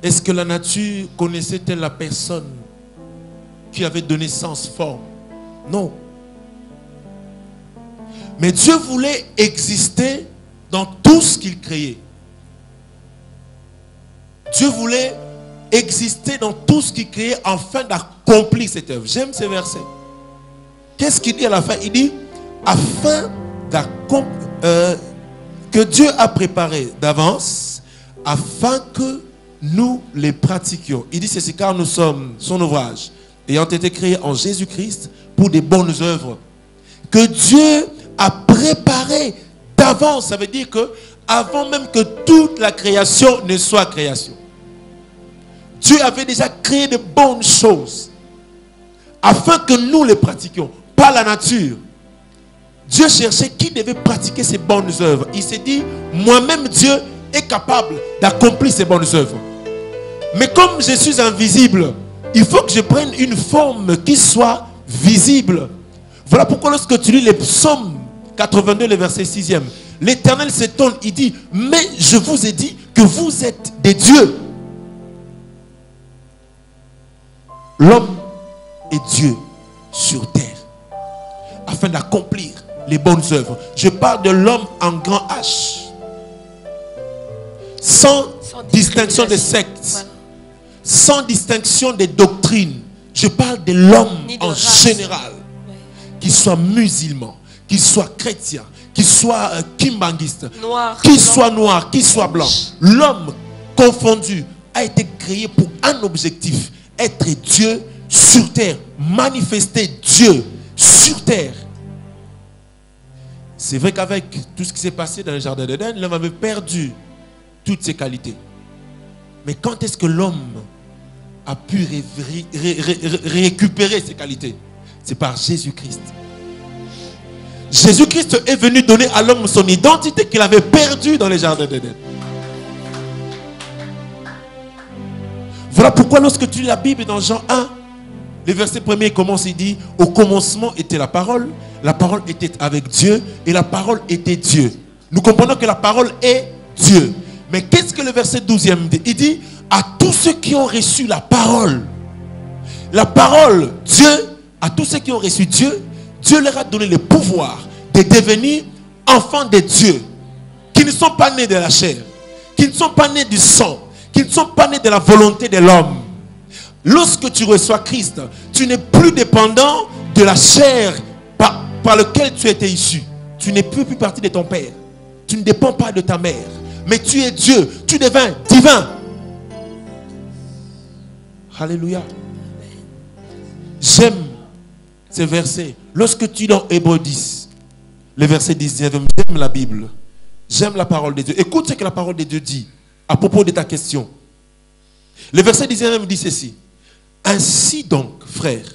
Speaker 4: Est-ce que la nature connaissait-elle la personne qui avait donné sens, forme? Non. Mais Dieu voulait exister dans tout ce qu'il créait. Dieu voulait exister dans tout ce qu'il créait afin d'accomplir cette œuvre. J'aime ce verset. Qu'est-ce qu'il dit à la fin? Il dit afin que Dieu a préparé d'avance afin que nous les pratiquions. Il dit ceci: car nous sommes son ouvrage ayant été créés en Jésus-Christ pour des bonnes œuvres que Dieu a préparées d'avance. Ça veut dire que avant même que toute la création ne soit création, Dieu avait déjà créé de bonnes choses afin que nous les pratiquions. Pas la nature. Dieu cherchait qui devait pratiquer ces bonnes œuvres. Il s'est dit, moi-même Dieu est capable d'accomplir ces bonnes œuvres. Mais comme je suis invisible, il faut que je prenne une forme qui soit visible. Voilà pourquoi lorsque tu lis les psaumes 82, le verset 6e, l'Éternel s'étonne, il dit, mais je vous ai dit que vous êtes des dieux. L'homme est Dieu sur terre afin d'accomplir les bonnes œuvres. Je parle de l'homme en grand H, sans distinction de secte, voilà, sans distinction de doctrine. Je parle de l'homme en général, ouais, qu'il soit musulman, qu'il soit chrétien, qu'il soit kimbanguiste, qu'il soit noir, qu'il soit blanc. L'homme confondu a été créé pour un objectif: être Dieu sur terre, manifester Dieu sur terre. C'est vrai qu'avec tout ce qui s'est passé dans le jardin d'Éden, l'homme avait perdu toutes ses qualités. Mais quand est-ce que l'homme a pu récupérer ses qualités? C'est par Jésus-Christ. Jésus-Christ est venu donner à l'homme son identité qu'il avait perdue dans le jardin d'Éden. Voilà pourquoi lorsque tu lis la Bible dans Jean 1, le verset premier commence, il dit, au commencement était la parole était avec Dieu et la parole était Dieu. Nous comprenons que la parole est Dieu. Mais qu'est-ce que le verset 12e dit? Il dit, à tous ceux qui ont reçu la parole, Dieu, à tous ceux qui ont reçu Dieu, Dieu leur a donné le pouvoir de devenir enfants de Dieu, qui ne sont pas nés de la chair, qui ne sont pas nés du sang, qui ne sont pas nés de la volonté de l'homme. Lorsque tu reçois Christ, tu n'es plus dépendant de la chair par laquelle tu étais issu. Tu n'es plus partie de ton père. Tu ne dépends pas de ta mère. Mais tu es Dieu. Tu deviens divin. Alléluia. J'aime ces versets. Lorsque tu es dans Hébreux 10, le verset 19, j'aime la Bible. J'aime la parole de Dieu. Écoute ce que la parole de Dieu dit à propos de ta question. Le verset 19 dit ceci. Ainsi donc, frères,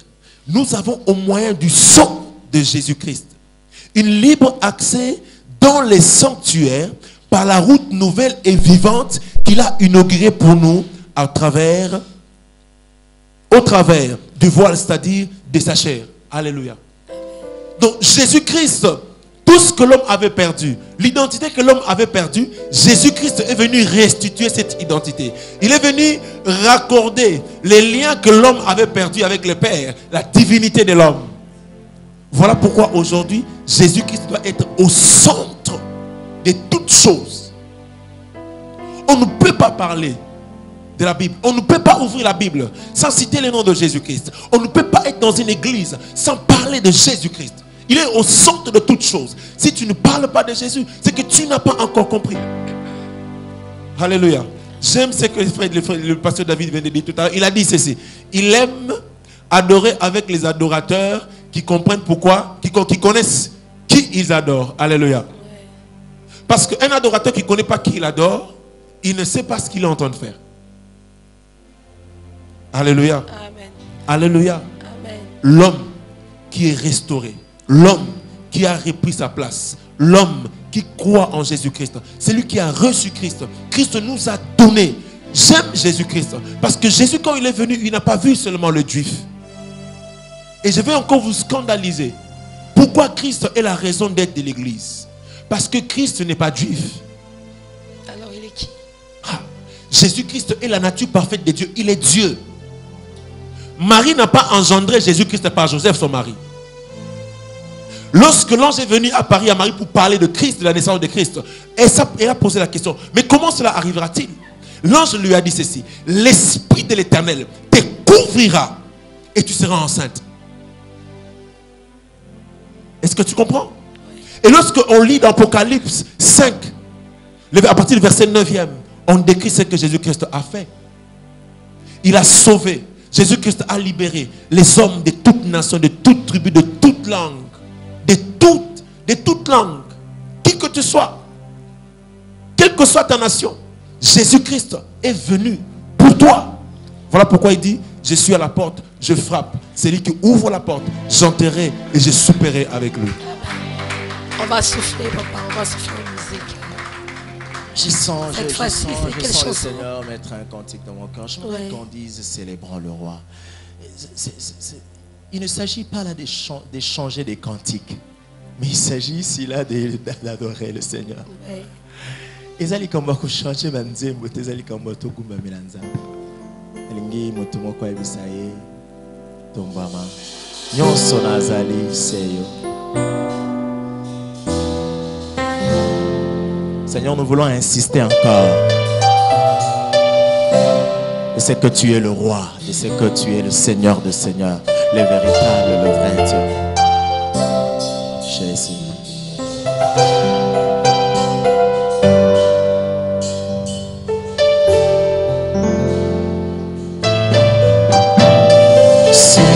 Speaker 4: nous avons au moyen du sang de Jésus-Christ une libre accès dans les sanctuaires par la route nouvelle et vivante qu'il a inaugurée pour nous au travers du voile, c'est-à-dire de sa chair. Alléluia. Donc Jésus-Christ, tout ce que l'homme avait perdu, l'identité que l'homme avait perdue, Jésus-Christ est venu restituer cette identité. Il est venu raccorder les liens que l'homme avait perdus avec le Père, la divinité de l'homme. Voilà pourquoi aujourd'hui, Jésus-Christ doit être au centre de toutes choses. On ne peut pas parler de la Bible. On ne peut pas ouvrir la Bible sans citer le nom de Jésus-Christ. On ne peut pas être dans une église sans parler de Jésus-Christ. Il est au centre de toutes choses. Si tu ne parles pas de Jésus, c'est que tu n'as pas encore compris. Alléluia. J'aime ce que le pasteur David vient de dire tout à l'heure. Il a dit ceci. Il aime adorer avec les adorateurs qui comprennent pourquoi, qui connaissent qui ils adorent. Alléluia. Parce qu'un adorateur qui ne connaît pas qui il adore, il ne sait pas ce qu'il est en train de faire. Alléluia.
Speaker 3: Amen.
Speaker 4: Alléluia.
Speaker 3: Amen.
Speaker 4: L'homme qui est restauré, l'homme qui a repris sa place, l'homme qui croit en Jésus-Christ, c'est lui qui a reçu Christ. Christ nous a donné. J'aime Jésus-Christ parce que Jésus, quand il est venu, il n'a pas vu seulement le juif. Et je vais encore vous scandaliser. Pourquoi Christ est la raison d'être de l'église? Parce que Christ n'est pas juif.
Speaker 3: Alors il est qui?
Speaker 4: Jésus-Christ est la nature parfaite de Dieu. Il est Dieu. Marie n'a pas engendré Jésus-Christ par Joseph, son mari. Lorsque l'ange est venu à Paris, à Marie, pour parler de Christ, de la naissance de Christ, elle a posé la question, mais comment cela arrivera-t-il? L'ange lui a dit ceci: l'Esprit de l'Éternel te couvrira et tu seras enceinte. Est-ce que tu comprends? Et lorsque on lit dans Apocalypse 5, à partir du verset 9e, on décrit ce que Jésus-Christ a fait. Il a sauvé. Jésus-Christ a libéré les hommes de toutes nations, de toutes tribus, de toutes langues. De toutes langues. Qui que tu sois. Quelle que soit ta nation. Jésus-Christ est venu pour toi. Voilà pourquoi il dit: je suis à la porte, je frappe. C'est lui qui ouvre la porte. J'entrerai et je souperai avec lui.
Speaker 3: On va souffler, papa. On va souffler en musique.
Speaker 1: Je sens le
Speaker 3: chanson?
Speaker 1: Seigneur mettre un cantique dans mon cœur. Je voudrais qu'on dise: célébrons le roi. Il ne s'agit pas là d'échanger des cantiques, mais il s'agit ici là d'adorer le Seigneur. Ezali kamba kushanje banzembo tezali kamba togumba milanza. Elingi moto moko ebisaye tombama. Nyonso nazali seyo. Seigneur, nous voulons insister encore. Je sais que tu es le roi. Je sais que tu es le Seigneur de Seigneurs. Le véritable, le vrai Dieu. Jésus.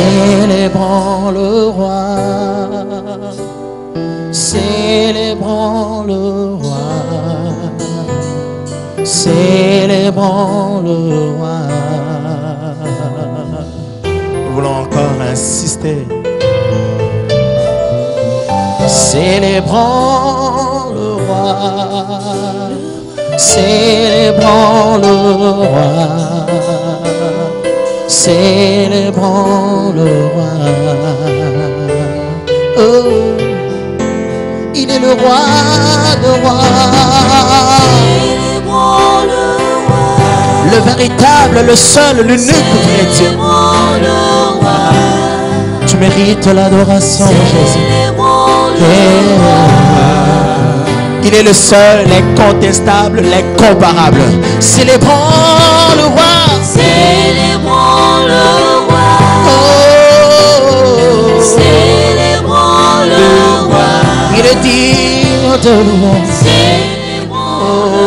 Speaker 5: Célébrons le roi. Célébrons le roi. Célébrons le roi.
Speaker 1: Nous voulons encore insister.
Speaker 5: Célébrons le roi. Célébrons le roi. Célébrons le roi. Oh, il est le roi de rois.
Speaker 6: Célébrons le roi.
Speaker 5: Le véritable, le seul, l'unique vrai Dieu.
Speaker 6: Célébrons le roi.
Speaker 5: Tu mérites l'adoration, Jésus.
Speaker 6: Célébrons le roi.
Speaker 5: Il est le seul, l'incontestable, l'incomparable. Célébrons le roi.
Speaker 6: Célébrons le roi.
Speaker 5: Oh,
Speaker 6: Célébrons le roi.
Speaker 5: il est digne de louange.
Speaker 6: Célébrons le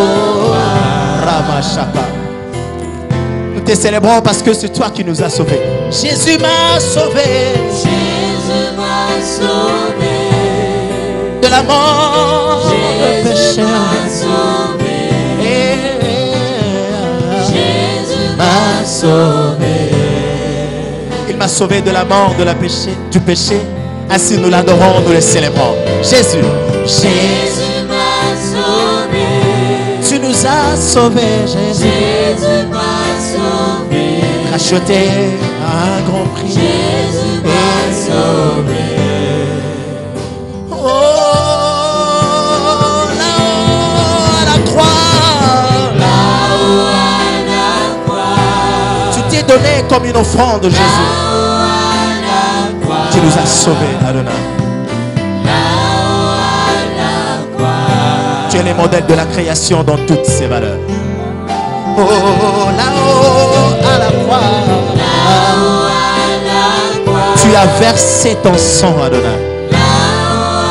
Speaker 6: roi.
Speaker 5: Ramachapa. Nous te célébrons parce que c'est toi qui nous as sauvés. Jésus m'a sauvé
Speaker 6: Jésus m'a sauvé.
Speaker 5: de la mort, de
Speaker 6: Jésus
Speaker 5: péché.
Speaker 6: m'a sauvé. Jésus
Speaker 5: M'a sauvé. Il m'a sauvé de la mort, de la péché, du péché. Ainsi nous l'adorons, nous le célébrons. Jésus,
Speaker 6: Jésus m'a sauvé.
Speaker 5: tu nous as sauvés, Jésus.
Speaker 6: Jésus m'a sauvé.
Speaker 5: Racheté à un grand prix.
Speaker 6: Jésus m'a sauvé.
Speaker 5: Oh, là-haut à la croix,
Speaker 6: Là-haut à la croix.
Speaker 5: tu t'es donné comme une offrande, Jésus.
Speaker 6: Là-haut à la croix.
Speaker 5: Tu nous as sauvés, Adonai.
Speaker 6: Là-haut à la croix.
Speaker 5: Tu es le modèle de la création dans toutes ses valeurs. Oh, là-haut à la croix,
Speaker 6: Là-haut à la croix.
Speaker 5: tu as versé ton sang, Adonai.
Speaker 6: Là-haut à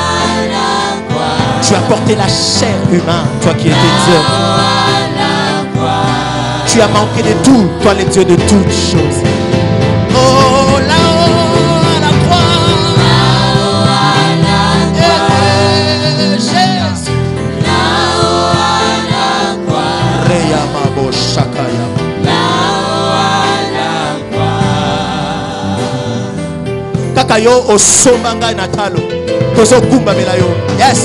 Speaker 6: la croix.
Speaker 5: Tu as porté la chair humaine, toi qui étais Dieu.
Speaker 6: Là-haut à la croix.
Speaker 5: Tu as manqué de tout, toi le Dieu de toutes choses. Oh, là-haut à la croix,
Speaker 6: Là-haut à la croix.
Speaker 5: Jésus.
Speaker 6: Là-haut à la croix.
Speaker 5: Reyamabo Shakaya.
Speaker 6: Là-haut à la croix.
Speaker 5: Kakayo osombanga natalo. Tozo kumba melayo. Yes.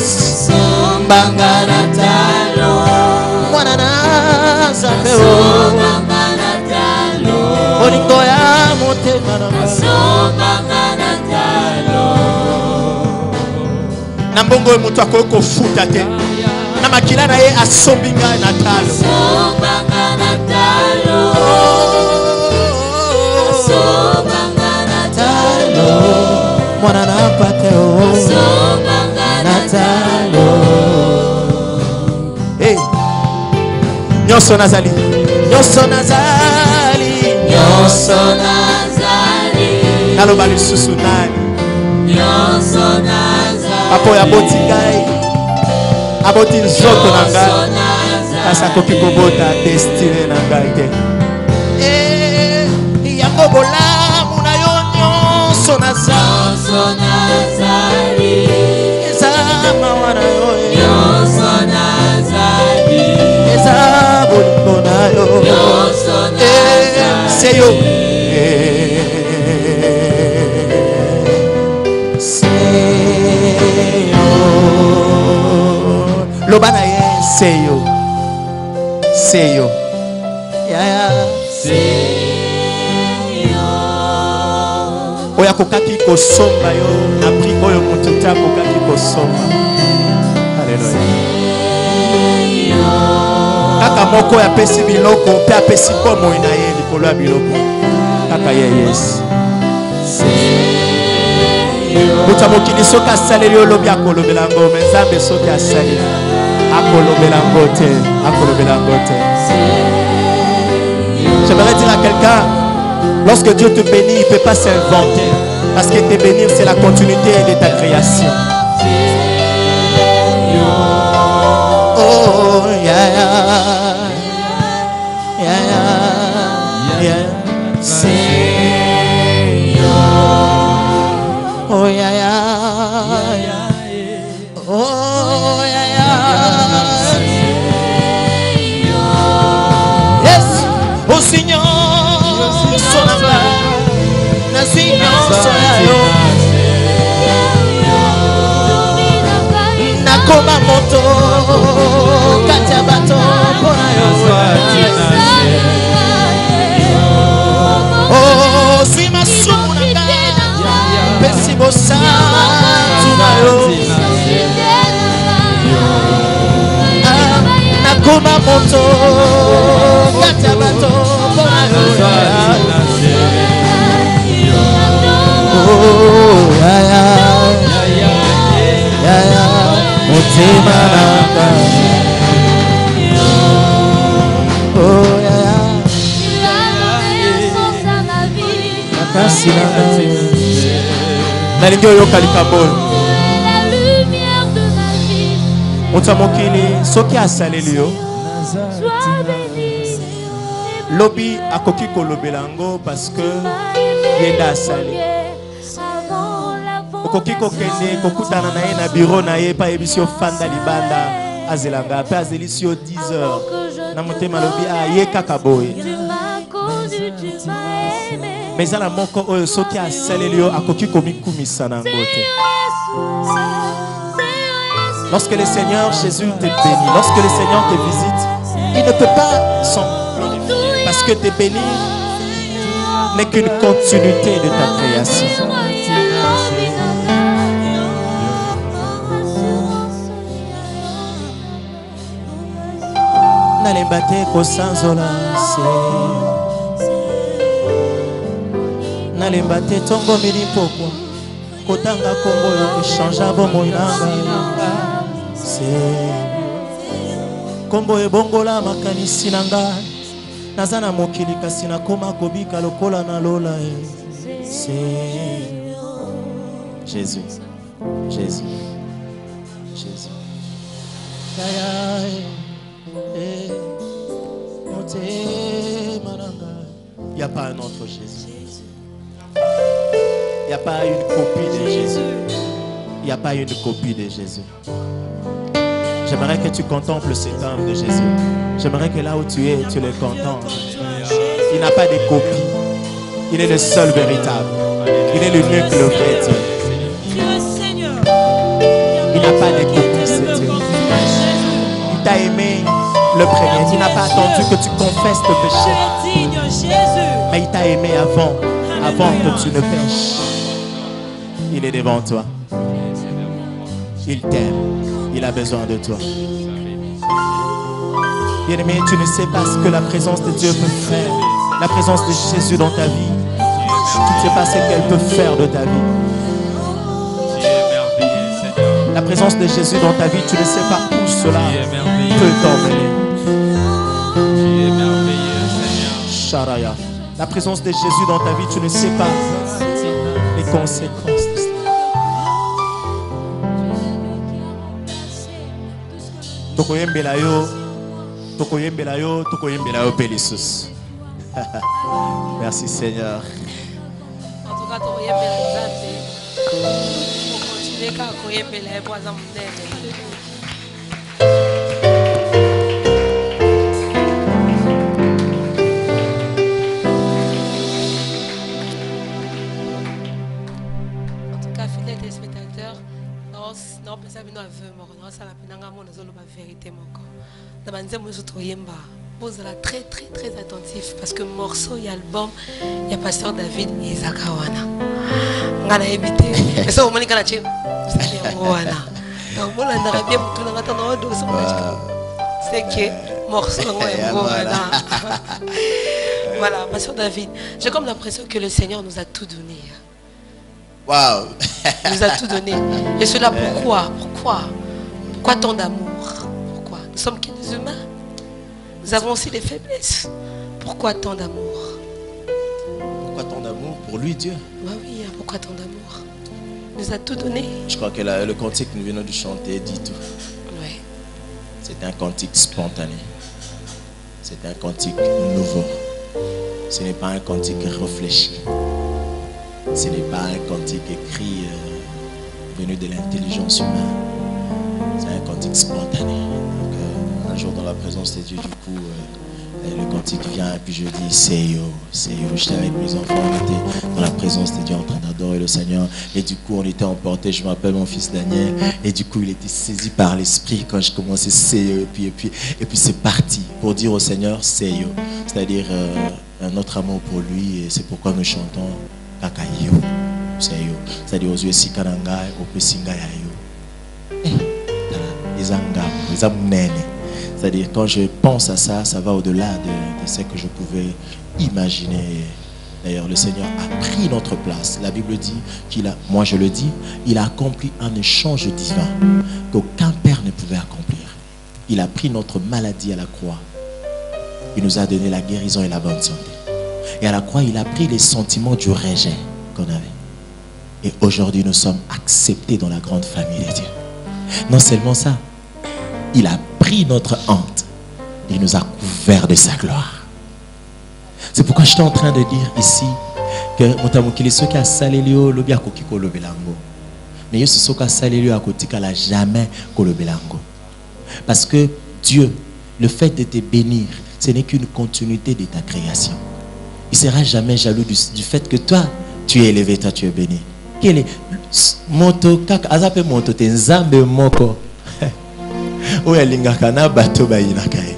Speaker 6: Sombanga na talo.
Speaker 5: Mwana na zambe o.
Speaker 6: Sombanga na talo.
Speaker 5: Olingo ya motema na nga.
Speaker 6: Sombanga na talo.
Speaker 5: Na mbongo mutu akoki kofuta te. Na makila na ye asombinga na talo.
Speaker 6: Sombanga na talo. Sombanga na talo.
Speaker 5: Mwana na pate o.
Speaker 1: Nyonso nazali. Nyonso nazali.
Speaker 6: Nyonso nazali.
Speaker 1: Naloba lisusu nani.
Speaker 6: Nyonso nazali.
Speaker 1: Apo ya boti ngai. Aboti nzoto na ngai. Kasi akoki kobota destine na ngai te. Yango bolamu na yo nyonso nazali.
Speaker 6: Nyonso nazali.
Speaker 1: Eza mawa na yo.
Speaker 6: Nyonso nazali.
Speaker 1: Eza bolingo na yo.
Speaker 6: Nyonso nazali.
Speaker 1: C'est yo. C'est yo. Loba na ye, c'est yo. C'est yo. Oya kokaki kosomba yo apri oyo mutu ta kokaki kosomba. Alléluia. Kaka moko ya pesi biloko pe apesi bomo ina ye likolo ya biloko. Kaka ye yes. Mutu mokili soka saleli olobi akolobela ngo menzambe soka saleli. Akolobela ngo te, akolobela ngo te. J'aimerais dire à quelqu'un, lorsque Dieu te bénit, il ne peut pas s'inventer. Parce que te bénir, c'est la continuité de ta création. Oh, yeah, yeah, yeah, yeah. Oh, yeah, yeah. Oh, yeah, yeah. Yes. Oh, Seigneur. Nakoma moto kati ya bato mpona yo. Oh, zwi masumu na ngai pesi bosantu na yo. Nakoma moto kati ya bato mpona yo. Oh, yeah, yeah, yeah, yeah. Motema nanga. Oh, yeah, yeah. Makasi nanga. Nalingi oyoka likabolo. Mutu mokili soki asaleli yo. Lobi akoki kolobela ngo parce que yenda asali. Okoki kokende kokutana na ye na bureau na ye pa ebisio fanda libanda azelanga pe azelisio 10 heures na motema lobi ye kaka boye. Mais ala moko oyo soki asaleli yo akoki komikumisa na ngo te. Lorsque le Seigneur Jésus te bénit, lorsque le Seigneur te visite, il ne peut pas s'en glorifier parce que te bénir n'est qu'une continuité de ta création. Nalembate kosanzola se nalembate tongo mili pokwa kotanga kombo yo échangea bomo inanga se kombo ebongola makanisi nanga nazana mokili kasi nakoma kobika lokola na lola c'est Jésus, Jésus, Jésus. Il n'y a pas un autre Jésus. Il n'y a pas une copie de Jésus. Il n'y a pas une copie de Jésus. J'aimerais que tu contemples cet homme de Jésus. J'aimerais que là où tu es, tu le contemples. Il n'a pas de copie. Il est le seul véritable. Il est l'unique, le vrai Dieu. Il n'a pas de copie, c'est Dieu. Il t'a aimé le premier. Il n'a pas attendu que tu confesses tes péchés. Mais il t'a aimé avant que tu ne pêches. Il est devant toi. Il t'aime. Il a besoin de toi. Bien-aimé, tu ne sais pas ce que la présence de Dieu peut faire. La présence de Jésus dans ta vie. Tu ne sais pas ce qu'elle peut faire de ta vie. La présence de Jésus dans ta vie, tu ne sais pas où cela peut t'emmener. Sharaya. La présence de Jésus dans ta vie, tu ne sais pas les conséquences de cela. Tokoyembela yo, tokoyembela yo, tokoyembela yo Pélissus. Merci Seigneur.
Speaker 3: En tout cas, tu continuer à koyembela pour azam ndele. Vous êtes très très très attentif parce que morceau et album il y a pasteur David et Zakawana. On a évité. Et ça au moins quand tu voilà. Donc on a bien tout le monde c'est que morceau voilà. Voilà, pasteur David. J'ai comme l'impression que le Seigneur nous a tout donné.
Speaker 1: Waouh.
Speaker 3: Il nous a tout donné. Et cela pourquoi? Pourquoi tant d'amour? Pourquoi? Nous sommes qui des humains? Nous avons aussi des faiblesses. Pourquoi tant d'amour?
Speaker 1: Pourquoi tant d'amour pour lui, Dieu?
Speaker 3: Oui, pourquoi tant d'amour? Il nous a tout donné.
Speaker 1: Je crois que le cantique que nous venons de chanter dit tout.
Speaker 3: Oui.
Speaker 1: C'est un cantique spontané. C'est un cantique nouveau. Ce n'est pas un cantique réfléchi. Ce n'est pas un cantique écrit venu de l'intelligence humaine. C'est un cantique spontané. Donc, un jour dans la présence de Dieu, du coup, le cantique vient et puis je dis Seyo, Seyo. J'étais avec mes enfants, on était dans la présence de Dieu en train d'adorer le Seigneur. Et du coup, on était emportés. Je m'appelle mon fils Daniel. Et du coup, il était saisi par l'esprit quand je commençais Seyo. Et puis c'est parti pour dire au Seigneur Seyo. C'est-à-dire un autre amour pour lui. Et c'est pourquoi nous chantons Kakayo. Seyo. C'est-à-dire aux yeux si Kananga, au Pesinga Yayo. C'est-à-dire quand je pense à ça, ça va au-delà de ce que je pouvais imaginer. D'ailleurs, le Seigneur a pris notre place. La Bible dit qu'il a, moi je le dis, il a accompli un échange divin qu'aucun père ne pouvait accomplir. Il a pris notre maladie à la croix. Il nous a donné la guérison et la bonne santé. Et à la croix, il a pris les sentiments du rejet qu'on avait. Et aujourd'hui, nous sommes acceptés dans la grande famille de Dieu. Non seulement ça, il a pris notre honte et il nous a couverts de sa gloire. C'est pourquoi je suis en train de dire ici que ceux qui a salé le bien kokiko le belango. Mais ceux qui a salé le akotika la jamais ko le belango. Parce que Dieu, le fait de te bénir, ce n'est qu'une continuité de ta création. Il ne sera jamais jaloux du fait que toi, tu es élevé, toi tu es béni. Quel est moto kaka azape moto te nzambe moko. Oya lingaka na bato bayina kai.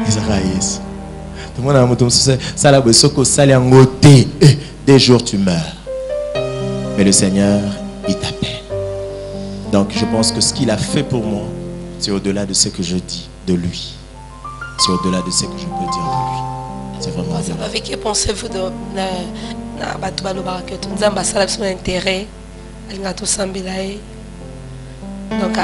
Speaker 1: Ezaka Yesu. Tout le monde a moto ça la bosoko sali angote. Des jours tu meurs. Mais le Seigneur, il t'appelle. Donc je pense que ce qu'il a fait pour moi, c'est au-delà de ce que je dis de lui. C'est au-delà de ce que je peux dire de lui. C'est vraiment au-delà.
Speaker 3: Avec que pensez-vous de na bato balobaka que tout nzamba sala biso intérêt alinga to sambelae. Donc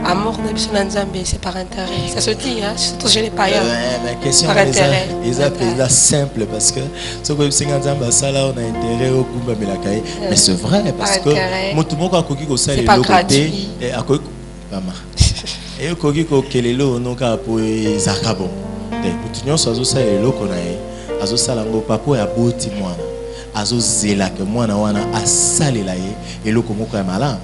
Speaker 3: amour na biso na nzambe c'est par intérêt. Ça se dit hein, surtout chez les païens.
Speaker 1: Mais question
Speaker 3: par intérêt.
Speaker 1: Ils appellent ça simple parce que ce que c'est nzamba sala on a intérêt au kumba melakae. Mais c'est vrai parce que moto moko akoki ko sala le côté et akoki mama. Et koki ko kelelo no ka po zakabo. De mutunyo so azo sala le ko na e. Azo sala ngo papo ya boti mwana. Azo zela ke mwana wana asalela ye eloko moko ya malamu.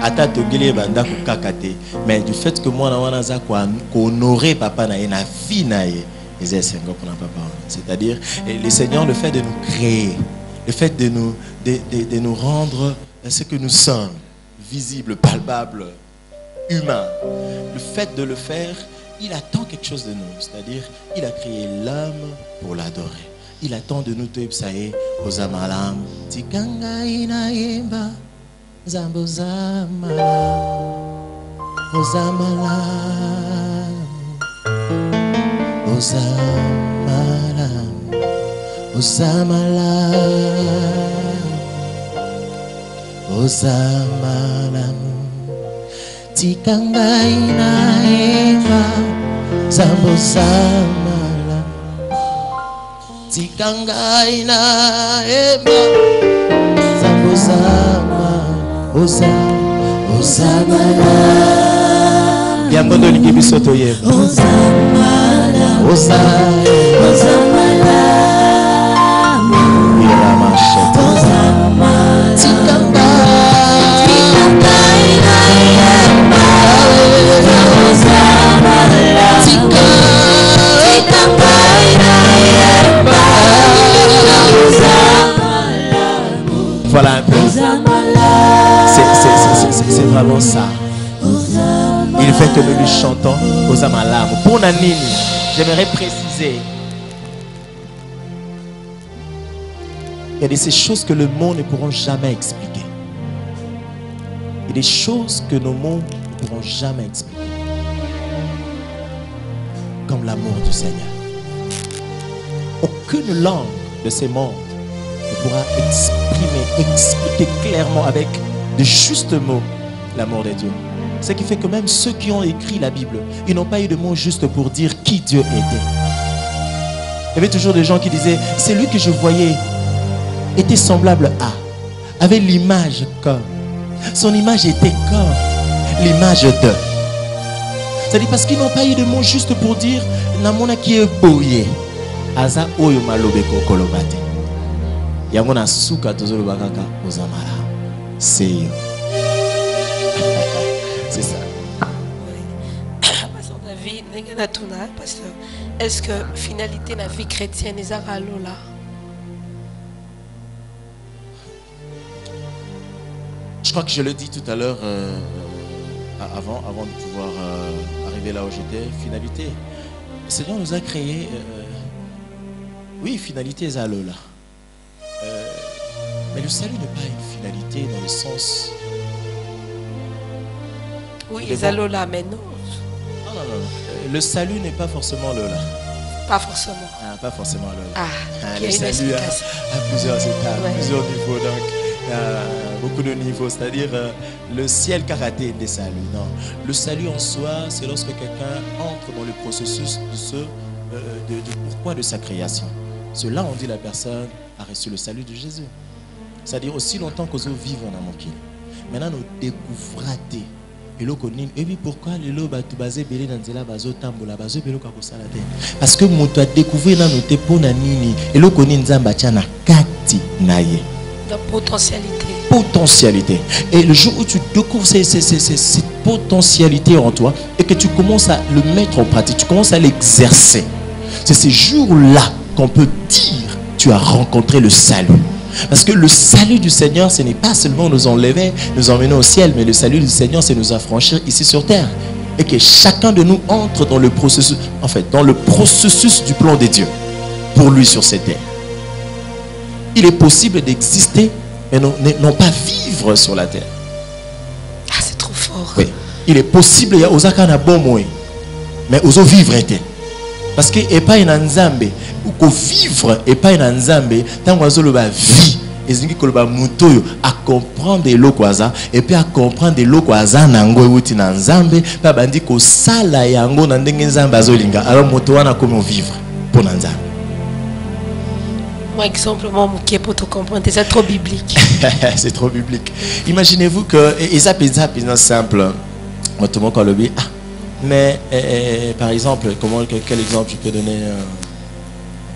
Speaker 1: Ata tongeli banda ko kakate. Mais du fait que mwana wana za ko honorer papa na ye na vie na ye. C'est-à-dire le Seigneur, le fait de nous créer, le fait de nous rendre ce que nous sommes, visibles, palpables, humains, le fait de le faire, il attend quelque chose de nous. C'est-à-dire, il a créé l'homme pour l'adorer. Il attend de nous, Toepsae, aux amalam, Tikanga inaimba, Zambo zamalam, aux amalam, aux amalam, aux amalam, aux amalam, Tikanga inaimba, Zambo zamalam. tikanga ina ema Osa Osamala Yangondo lingi soto yeba Osamala Osamala Ira machete Osamala tikanga ina ema Osamala tikanga ina ema Voilà un peu. C'est vraiment ça. Il fait que nous lui chantons aux Amalam. Pour Nanini, j'aimerais préciser. Il y a de ces choses que le monde ne pourront jamais expliquer. Il y a des choses que nos mots ne pourront jamais expliquer. Comme l'amour du Seigneur. Aucune langue de ces mondes ne pourra expliquer clairement avec de justes mots l'amour de Dieu. Ce qui fait que même ceux qui ont écrit la Bible, ils n'ont pas eu de mots justes pour dire qui Dieu était. Il y avait toujours des gens qui disaient, c'est lui que je voyais était semblable à, avait l'image comme, son image était comme l'image de. C'est-à-dire parce qu'ils n'ont pas eu de mots justes pour dire namona qui est boye aza oyo malobeko kolobate. Yamona suka tozolo bakaka ozamara. C'est ça.
Speaker 3: Pasteur David, pasteur, est-ce que finalité de la vie chrétienne est à là?
Speaker 1: Je crois que je l'ai dit tout à l'heure, avant de pouvoir arriver là où j'étais. Finalité, le Seigneur nous a créé. Oui, finalité est à là. Mais le salut n'est pas une finalité dans le sens.
Speaker 3: Oui, les allos là, mais non.
Speaker 1: Non. Le salut n'est pas forcément le là.
Speaker 3: Pas forcément.
Speaker 1: Ah, pas forcément le là.
Speaker 3: Le
Speaker 1: salut a plusieurs étapes, plusieurs niveaux. Donc, beaucoup de niveaux. C'est-à-dire, le ciel karaté des saluts. Non. Le salut en soi, c'est lorsque quelqu'un entre dans le processus de pourquoi de sa création. Cela, on dit la personne a reçu le salut de Jésus. C'est-à-dire aussi longtemps que nous vivons dans mon kil. Maintenant, nous découvrons. Et puis pourquoi les lots sont basés belé dans la base tambola base belé kwa kosala te. Parce que mon tu as découvert dans notre pona nini et le koni nzamba tiana kati naye.
Speaker 3: La potentialité.
Speaker 1: Potentialité. Et le jour où tu découvres cette potentialité en toi et que tu commences à le mettre en pratique, tu commences à l'exercer. C'est ces jours-là qu'on peut dire tu as rencontré le salut. Parce que le salut du Seigneur, ce n'est pas seulement nous enlever, nous emmener au ciel, mais le salut du Seigneur, c'est nous affranchir ici sur terre. Et que chacun de nous entre dans le processus, en fait, dans le processus du plan de Dieu pour lui sur cette terre. Il est possible d'exister, mais non pas vivre sur la terre.
Speaker 3: Ah, c'est trop fort.
Speaker 1: Oui. Il est possible, il y a osaka na bon moyen, mais oso vivre était. Parce que et pas une nzambe ou vivre et pas une nzambe tant qu'on le ba vie et c'est que le ba mutoyo à comprendre de l'okwaza et puis à comprendre de l'okwaza nango wuti na nzambe pa bandi ko sala yango na ndenge nzambe azolinga alors moto wana comment vivre pour nzambe.
Speaker 3: Moi exemple moi qui pour te comprendre c'est trop biblique.
Speaker 1: C'est trop biblique. Imaginez-vous que et ça c'est simple. Autrement quand le bi mais par exemple, quel exemple je peux donner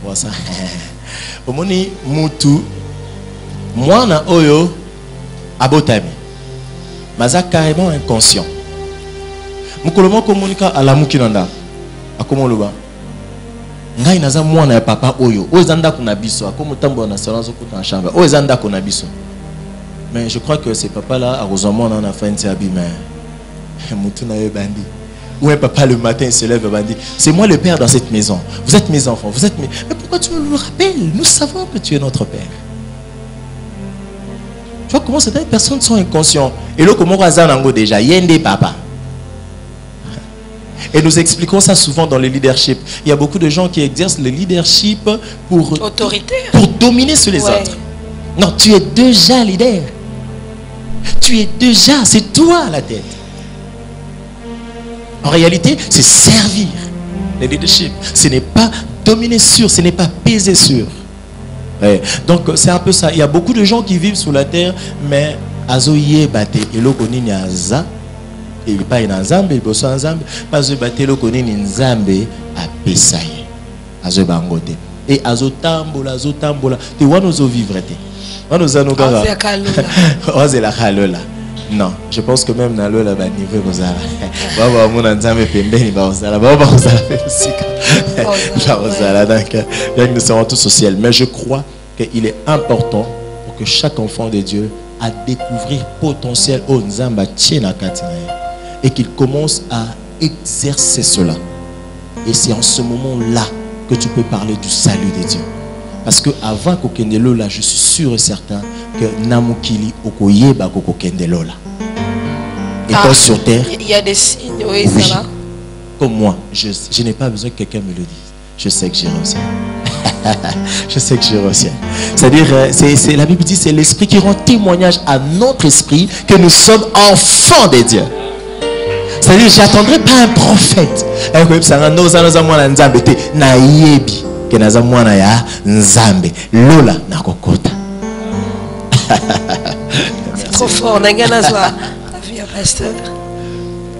Speaker 1: pour ça? Au moni mutu moi na oyo abotami maza carrément inconscient. Mukolomo komunika ala mukinanda akomoloba ngai naza mwana ya papa oyo ozanda kuna biso akomutambo na salon zokuta na chambre ozanda kuna biso. Mais je crois que ces papa là heureusement on a fait une abîme mutu na bandi. Où un papa le matin se lève et dit c'est moi le père dans cette maison. Vous êtes mes enfants, vous êtes mes... Mais pourquoi tu nous le rappelles? Nous savons que tu es notre père. Tu vois comment certaines personnes sont inconscientes. Et là, comment on a déjà yende papa. Et nous expliquons ça souvent dans le leadership. Il y a beaucoup de gens qui exercent le leadership pour
Speaker 3: autorité,
Speaker 1: pour dominer sur les autres. Non, tu es déjà leader. Tu es déjà, c'est toi la tête. En réalité, c'est servir. Le leadership, ce n'est pas dominer sur, ce n'est pas peser sur. Ouais. Donc c'est un peu ça. Il y a beaucoup de gens qui vivent sur la terre, mais azoye bate eloko nini aza et pas in nzambe boso nzambe pas zo bate eloko nini nzambe apesa ye azo bangote et azotambola te wana zo vivre te wana zano kaka ozela kalola. Non, je pense que même dans le niveau kozala baba mona nzambe pembeni ba ozala baba kozala musika ba ozala donc nous serons tous au ciel. Mais je crois qu'il est important pour que chaque enfant de Dieu a découvrir potentiel au nzamba tchena katina et qu'il commence à exercer cela. Et c'est en ce moment-là que tu peux parler du salut de Dieu. Parce que avant kokendelo là, je suis sûr et certain que namukili okoyeba kokendelo là. Étant sur terre,
Speaker 3: il y a des signes, oui,
Speaker 1: oui.
Speaker 3: Ça va.
Speaker 1: Comme moi, je n'ai pas besoin que quelqu'un me le dise. Je sais que j'irai au ciel. Je sais que j'irai au ciel. C'est-à-dire, la Bible dit, c'est l'esprit qui rend témoignage à notre esprit que nous sommes enfants de Dieu. C'est-à-dire, j'attendrai pas un prophète.
Speaker 3: C'est trop fort. Pasteur.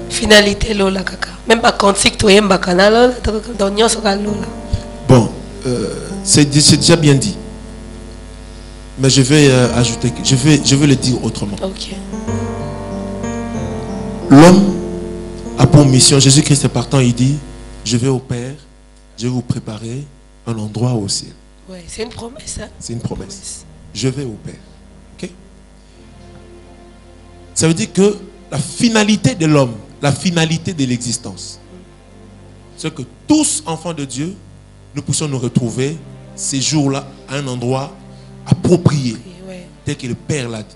Speaker 3: Finalité Lola kaka. Même pas cantique toi yemba kanalo dans nyonso ka Lola.
Speaker 4: Bon, c'est déjà bien dit. Mais je vais ajouter, je vais le dire autrement.
Speaker 3: OK.
Speaker 4: L'homme a pour mission, Jésus-Christ est partant, il dit, je vais au Père, je vais vous préparer un endroit au ciel.
Speaker 3: Ouais, c'est une promesse. Hein?
Speaker 4: C'est une promesse. Je vais au Père. OK? Ça veut dire que la finalité de l'homme, la finalité de l'existence, c'est que tous enfants de Dieu, nous puissions nous retrouver ces jours-là à un endroit approprié, tel que le Père l'a dit.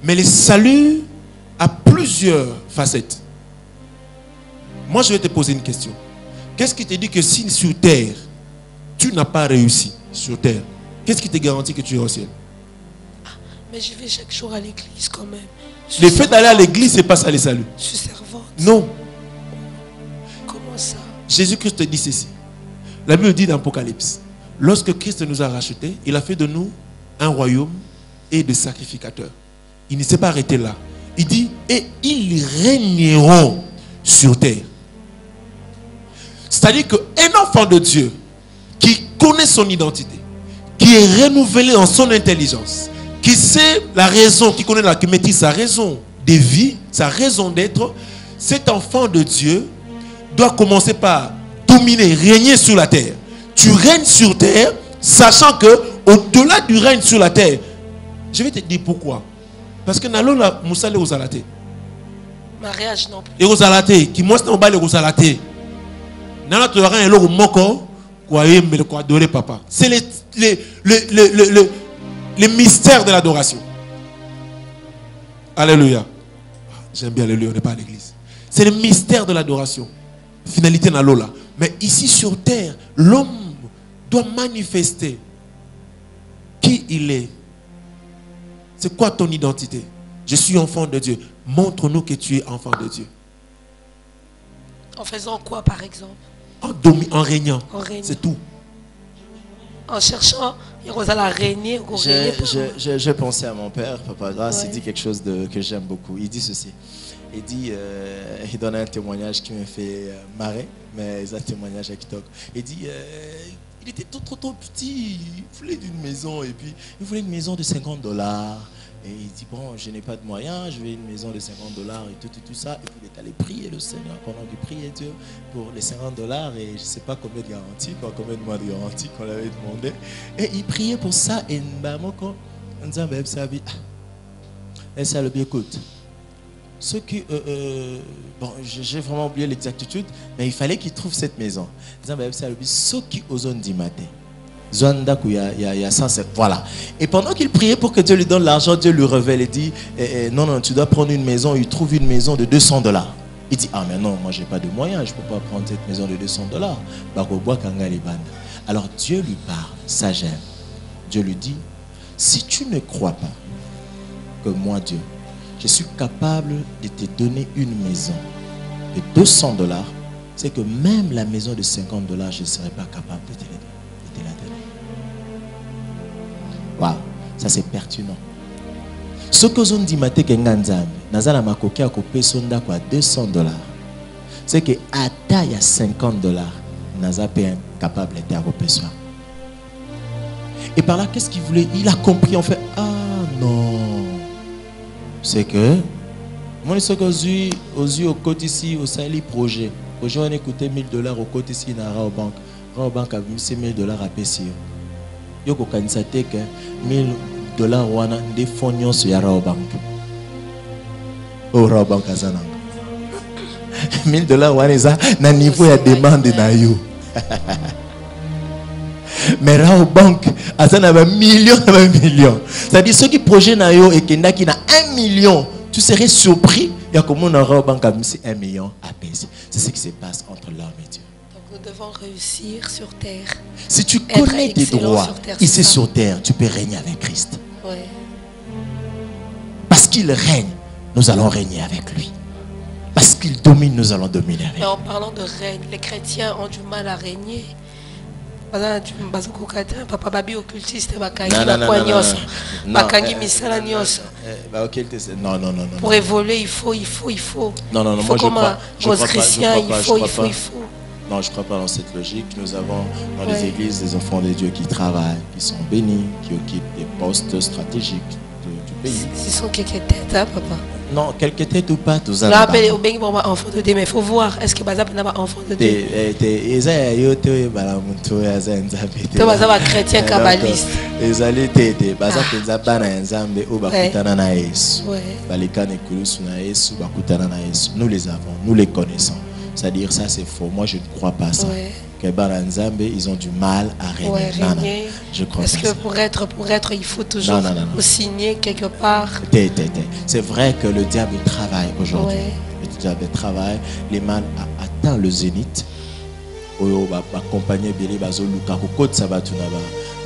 Speaker 4: Mais le salut a plusieurs facettes. Moi, je vais te poser une question. Qu'est-ce qui te dit que si sur terre, tu n'as pas réussi sur terre, qu'est-ce qui te garantit que tu es au ciel?
Speaker 3: Mais je vais chaque jour à l'église quand même.
Speaker 4: Le fait d'aller à l'église, c'est pas ça le salut.
Speaker 3: Je suis servante.
Speaker 4: Non.
Speaker 3: Comment ça?
Speaker 4: Jésus-Christ te dit ceci. La Bible dit dans l'Apocalypse, lorsque Christ nous a rachetés, il a fait de nous un royaume et des sacrificateurs. Il ne s'est pas arrêté là. Il dit, et ils régneront sur terre. C'est-à-dire qu'un enfant de Dieu qui connaît son identité, qui est renouvelé en son intelligence, qui sait la raison, qui connaît qui maîtrise sa raison de vie, sa raison d'être, cet enfant de Dieu doit commencer par dominer, régner sur la terre. Tu règnes sur terre, sachant que au-delà du règne sur la terre, je vais te dire pourquoi. Parce que nalo la musale ozalate.
Speaker 3: Mariage non plus.
Speaker 4: Et ozalate, qui moi c'est au bal ozalate. Nana tu auras un logo moko, quoi mais quoi adorer papa. C'est les mystères de l'adoration. Alléluia. J'aime bien alléluia, on n'est pas à l'église. C'est le mystère de l'adoration. Finalité dans l'eau. Mais ici sur terre, l'homme doit manifester qui il est. C'est quoi ton identité? Je suis enfant de Dieu. Montre-nous que tu es enfant de Dieu.
Speaker 3: En faisant quoi par exemple?
Speaker 4: En régnant. C'est tout.
Speaker 3: En cherchant, il y a régner.
Speaker 1: Je pensais à mon père, Papa Grace,
Speaker 3: ouais.
Speaker 1: Il dit quelque chose que j'aime beaucoup. Il dit ceci. Il dit, il donne un témoignage qui me fait marrer, mais c'est un témoignage à Kitoko. Il dit, il était trop petit, il voulait une maison, et puis il voulait une maison de $50. Et il dit, bon, je n'ai pas de moyens, je veux une maison de $50 et tout ça. Et puis il est allé prier le Seigneur pendant qu'il priait Dieu pour les $50 et je ne sais pas combien de garanties, combien de mois de garantie qu'on avait demandé. Et il priait pour ça. Et on disait, ça le bien écoute. Ceux qui, bon, j'ai vraiment oublié l'exactitude, mais il fallait qu'il trouve cette maison. Ceux qui osent du matin. Voilà. Et pendant qu'il priait pour que Dieu lui donne l'argent, Dieu lui révèle et dit non, tu dois prendre une maison. Il trouve une maison de $200. Il dit, ah mais non, moi j'ai pas de moyens, je peux pas prendre cette maison de $200. Alors Dieu lui parle, ça j'aime. Dieu lui dit, si tu ne crois pas que moi Dieu, je suis capable de te donner une maison de $200 c'est que même la maison de 50 $, je ne serais pas capable de te la donner. Waouh, ça c'est pertinent. Ce que vous dit que Nganzambe, Nazala Makoki a coupé son dako à 200 $. C'est que à taille à 50 $, Nazala est capable de couper ça. Et par là, qu'est-ce qu'il voulait? Il a compris en fait. Ah non. C'est que moi, je suis aux côtés ici, au Sali projet. Projet, on a écouté 1 000 $ au côté ici, dans la banque. La banque a mis 1 000 $ à payer. Il y a que 1 000 $, on a des fonds sur la banque. Au banque à Zanang. 1 000 $, on a un niveau de demande dans you. Mais la banque, à ça, on a un million. C'est-à-dire, ceux qui projettent dans you et qui n'a 1 million, tu serais surpris. Il y a comme on aura banque à 1 million à payer. C'est ce qui se passe entre l'homme et Dieu.
Speaker 3: Donc nous devons réussir sur terre.
Speaker 1: Si tu connais tes droits ici sur terre, tu peux régner avec Christ.
Speaker 3: Ouais.
Speaker 1: Parce qu'il règne, nous allons régner avec lui. Parce qu'il domine, nous allons dominer avec lui.
Speaker 3: En parlant de règne, les chrétiens ont du mal à régner. Papa babi occultiste bakangi bakwa nyonso bakangi misala nyonso. Pour évoluer il faut
Speaker 1: non moi je crois
Speaker 3: chrétien il faut
Speaker 1: non, je ne crois pas dans cette logique. Nous avons dans les églises des enfants de Dieu qui travaillent, qui sont bénis, qui occupent des postes stratégiques du pays.
Speaker 3: Ce sont quelques têtes, hein, papa?
Speaker 1: Non, quelques têtes ou pas, tous
Speaker 3: là, il faut voir. Est-ce que Bazap n'a pas enfant de Dieu? Chrétien kabbaliste.
Speaker 1: Nous les avons, nous les connaissons. C'est-à-dire, ça c'est faux. Moi je ne crois pas ça.
Speaker 3: Ouais.
Speaker 1: Que Baranzambe, ils ont du mal à régner.
Speaker 3: Ouais,
Speaker 1: non, je crois
Speaker 3: parce que pour être, il faut toujours signer quelque part.
Speaker 1: C'est vrai que le diable travaille aujourd'hui.
Speaker 3: Ouais.
Speaker 1: Le diable travaille. Les mal a atteint le zénith. Accompagner Bélé Bazoluka, Kokot Sabatuna,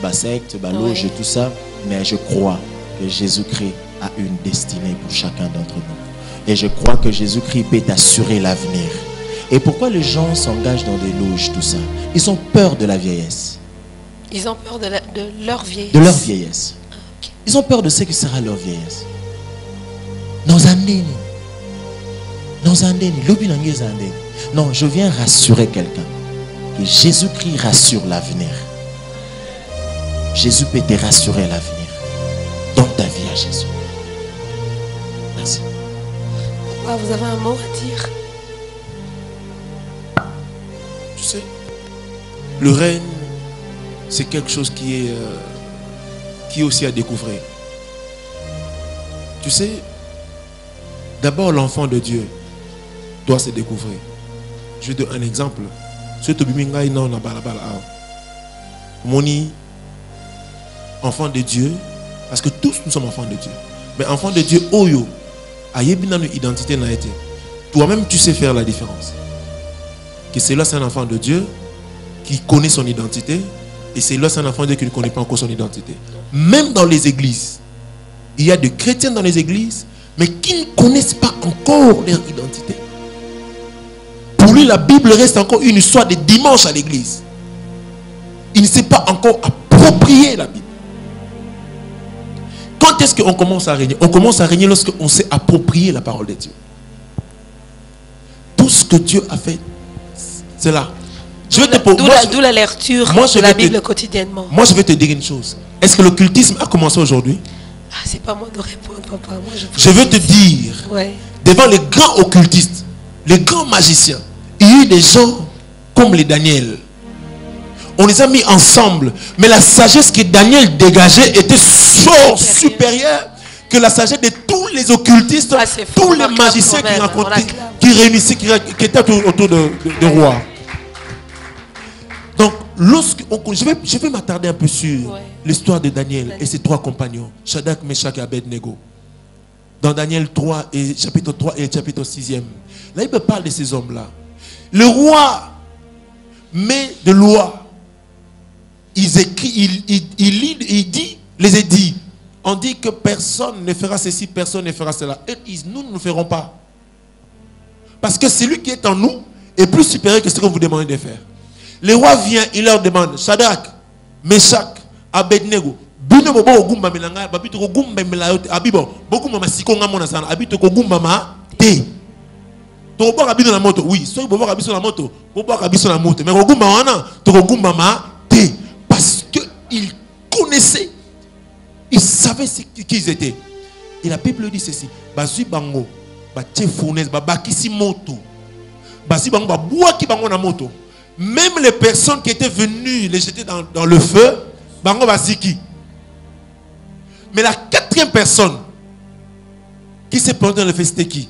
Speaker 1: Basect, Baloge, tout ça. Mais je crois que Jésus-Christ a une destinée pour chacun d'entre nous. Et je crois que Jésus-Christ peut t'assurer l'avenir. Et pourquoi les gens s'engagent dans des loges, tout ça? Ils ont peur de la vieillesse.
Speaker 3: Ils ont peur de leur vieillesse.
Speaker 1: De leur vieillesse.
Speaker 3: Ah, okay.
Speaker 1: Ils ont peur de ce qui sera leur vieillesse. Non, je viens rassurer quelqu'un. Que Jésus-Christ rassure l'avenir. Jésus peut te rassurer l'avenir. Donne ta vie à Jésus. Merci.
Speaker 3: Papa, vous avez un mot à dire?
Speaker 4: Tu sais, le règne, c'est quelque chose qui est aussi à découvrir. Tu sais, d'abord l'enfant de Dieu doit se découvrir. Je vais te donner un exemple. Moni, enfant de Dieu, parce que tous nous sommes enfants de Dieu. Mais enfant de Dieu, Oyo, ayebina une identité n'a été. Toi-même, tu sais faire la différence. Que celui-là, c'est un enfant de Dieu qui connaît son identité, et celui-là, c'est un enfant de Dieu qui ne connaît pas encore son identité. Même dans les églises, il y a des chrétiens dans les églises, mais qui ne connaissent pas encore leur identité. Pour lui, la Bible reste encore une histoire de dimanche à l'église. Il ne s'est pas encore approprié la Bible. Quand est-ce qu'on commence à régner? On commence à régner lorsqu'on s'est approprié la parole de Dieu. Tout ce que Dieu a fait, c'est là.
Speaker 3: D'où la lecture de la Bible quotidiennement.
Speaker 4: Moi, je vais te dire une chose. Est-ce que l'occultisme a commencé aujourd'hui?
Speaker 3: C'est pas moi de répondre, papa. Moi,
Speaker 4: je veux te dire, devant les grands occultistes, les grands magiciens, il y a eu des gens comme les Daniel. On les a mis ensemble. Mais la sagesse que Daniel dégageait était supérieure que la sagesse de tous les occultistes, tous les magiciens qui réunissaient, qui étaient autour de roi. Donc, je vais m'attarder un peu sur l'histoire de Daniel et ses trois compagnons, Shadrach, Meshach et Abednego. Dans Daniel 3, et chapitre 3 et chapitre 6e. Là, il me parle de ces hommes-là. Le roi met de loi. Il dit, les édits. On dit que personne ne fera ceci, personne ne fera cela. Et ils disent, nous ne le ferons pas. Parce que celui qui est en nous est plus supérieur que ce que vous demandez de faire. Le roi vient, il leur demande, Shadrach, Meshach, Abednego, bino bobo ogumba melanga, babito ogumba melayote, abibo, bogumba masiko ngamona sana, abito ogumba ma te. To bobo abiso na moto, oui, so bobo abiso na moto, bobo abiso na moto, mais ogumba wana, to ogumba ma te, parce que il connaissait, il savait qui ils étaient. Et la Bible dit ceci, bazui bango, ba tie fournaise, ba bakisi moto, bazui bango ba bois ki bango na moto. Même les personnes qui étaient venues les jeter dans le feu, bango baziki. Mais la quatrième personne qui s'est plantée dans le feu, c'était qui?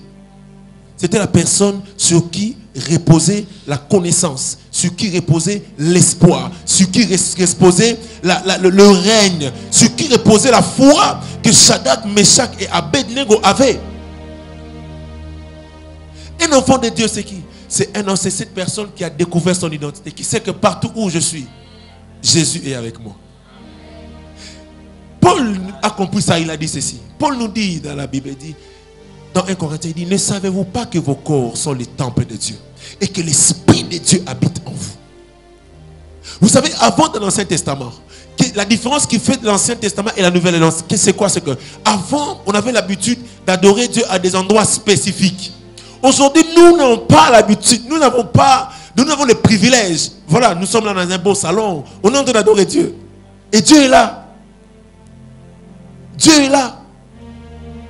Speaker 4: C'était la personne sur qui reposait la connaissance, sur qui reposait l'espoir, sur qui reposait le règne, sur qui reposait la foi que Shadrach, Meshach et Abednego avaient. Un enfant de Dieu, c'est qui? C'est cette personne qui a découvert son identité, qui sait que partout où je suis, Jésus est avec moi. Paul a compris ça, il a dit ceci. Paul nous dit dans la Bible, il dit, dans 1 Corinthiens, il dit, ne savez-vous pas que vos corps sont les temples de Dieu et que l'Esprit de Dieu habite en vous? Vous savez, avant dans l'Ancien Testament, la différence qui fait de l'Ancien Testament et la Nouvelle Alliance, c'est quoi? C'est que avant, on avait l'habitude d'adorer Dieu à des endroits spécifiques. Aujourd'hui, nous n'avons pas l'habitude, nous avons le privilège. Voilà, nous sommes là dans un beau salon, on est en train d'adorer Dieu. Et Dieu est là. Dieu est là.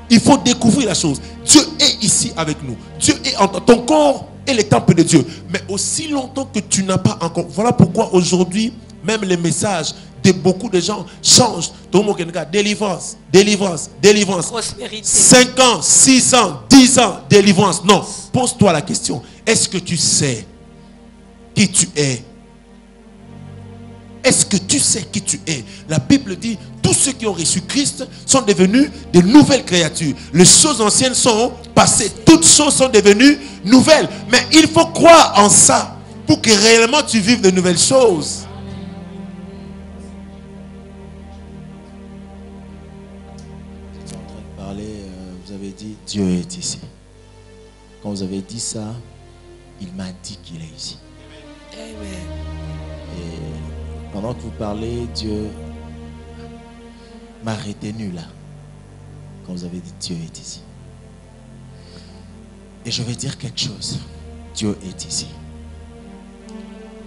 Speaker 4: Il faut découvrir la chose. Dieu est ici avec nous. Dieu est en ton corps est le temple de Dieu. Mais aussi longtemps que tu n'as pas encore. Voilà pourquoi aujourd'hui, même les messages de beaucoup de gens changent. Délivrance, délivrance, délivrance.
Speaker 3: Prospérité.
Speaker 4: 5 ans, 6 ans, 10 ans, délivrance. Non. Pose-toi la question. Est-ce que tu sais qui tu es? Est-ce que tu sais qui tu es? La Bible dit, tous ceux qui ont reçu Christ sont devenus de nouvelles créatures. Les choses anciennes sont passées. Toutes choses sont devenues nouvelles. Mais il faut croire en ça pour que réellement tu vives de nouvelles choses.
Speaker 1: Vous êtes en train de parler, vous avez dit, Dieu est ici. Quand vous avez dit ça, il m'a dit qu'il est ici.
Speaker 3: Amen.
Speaker 1: Et pendant que vous parlez, Dieu m'a retenu là. Quand vous avez dit Dieu est ici. Et je vais dire quelque chose. Dieu est ici.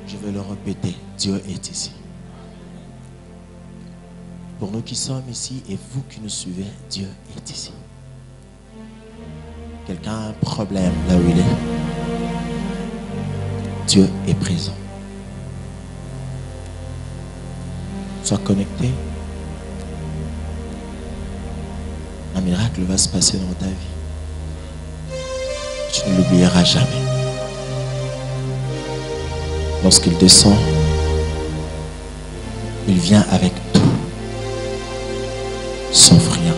Speaker 1: Je vais le répéter. Dieu est ici. Pour nous qui sommes ici et vous qui nous suivez, Dieu est ici. Quelqu'un a un problème là où il est. Dieu est présent. Sois connecté. Un miracle va se passer dans ta vie. Tu ne l'oublieras jamais. Lorsqu'il descend, il vient avec tout, sauf rien.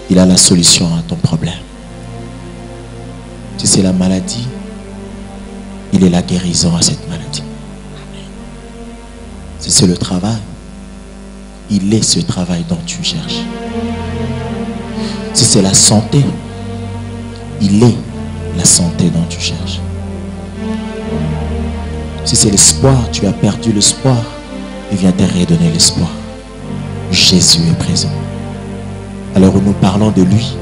Speaker 1: Il a la solution à ton problème. Si c'est la maladie, il est la guérison à cette maladie. Si c'est le travail, il est ce travail dont tu cherches. Si c'est la santé, il est la santé dont tu cherches. Si c'est l'espoir, tu as perdu l'espoir, il vient te redonner l'espoir. Jésus est présent. Alors nous parlons de lui,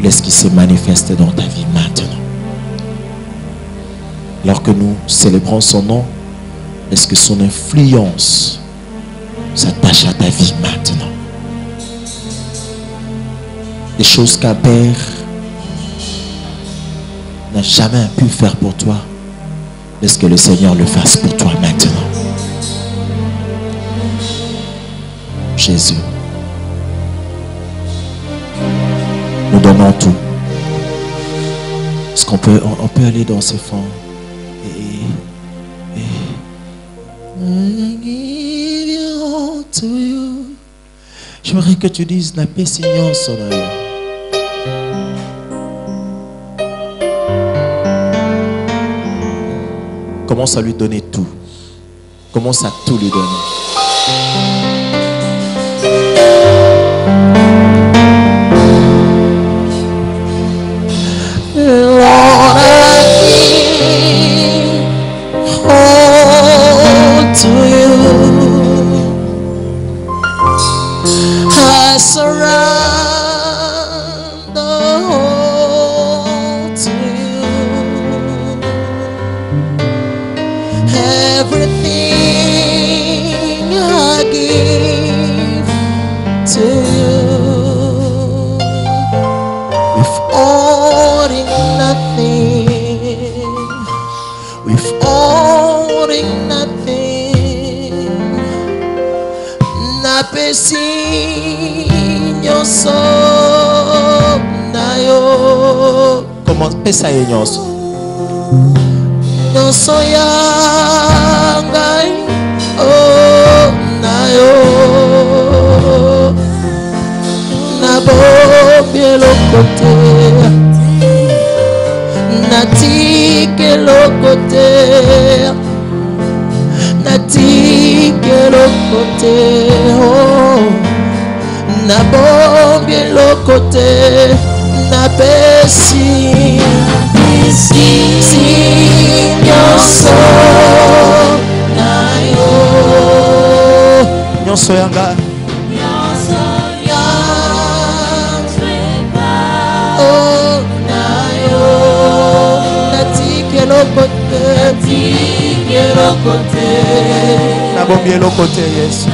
Speaker 1: laisse qu'il se manifeste dans ta vie maintenant. Alors que nous célébrons son nom, laisse que son influence s'attache à ta vie maintenant. Des choses qu'un père n'a jamais pu faire pour toi, laisse que le Seigneur le fasse pour toi maintenant. Jésus, nous donnons tout. Est-ce qu'on peut aller dans ce fond j'aimerais que tu dises la paix Seigneur son œil. Commence à lui donner tout. Commence à tout lui donner. Lord, I
Speaker 5: to you. I surrender all to you. Everything I give to you. Withholding nothing, withholding nothing. Na pesinho so na yo.
Speaker 1: Comment pesa ye nyonso.
Speaker 5: Nyonso yangai oh na yo. Na bombi lokote, na tike lokote, na tike lokote, oh, na bombi lokote, na pesi, si nyonso na yo,
Speaker 1: Nyonso yanga. Na bombi lokote Yesu.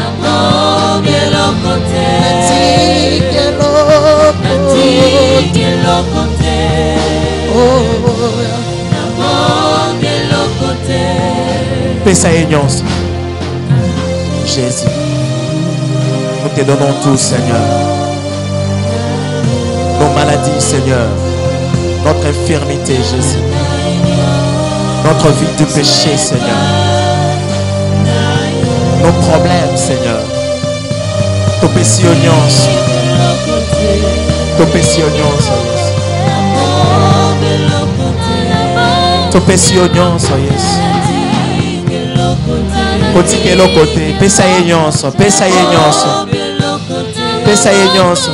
Speaker 1: Pesa ye nyonso. Jésus, nous te donnons tout, Seigneur. Nos maladies, Seigneur. Notre infirmité, Jésus. Notre vie de péché, Seigneur. Nos problèmes, Seigneur. Topesi nyonso. Topesi nyonso, Yesu. Topesi nyonso, Yesu. Otike lokote. Pesa ye nyonso. Pesa ye nyonso. Pesa ye nyonso.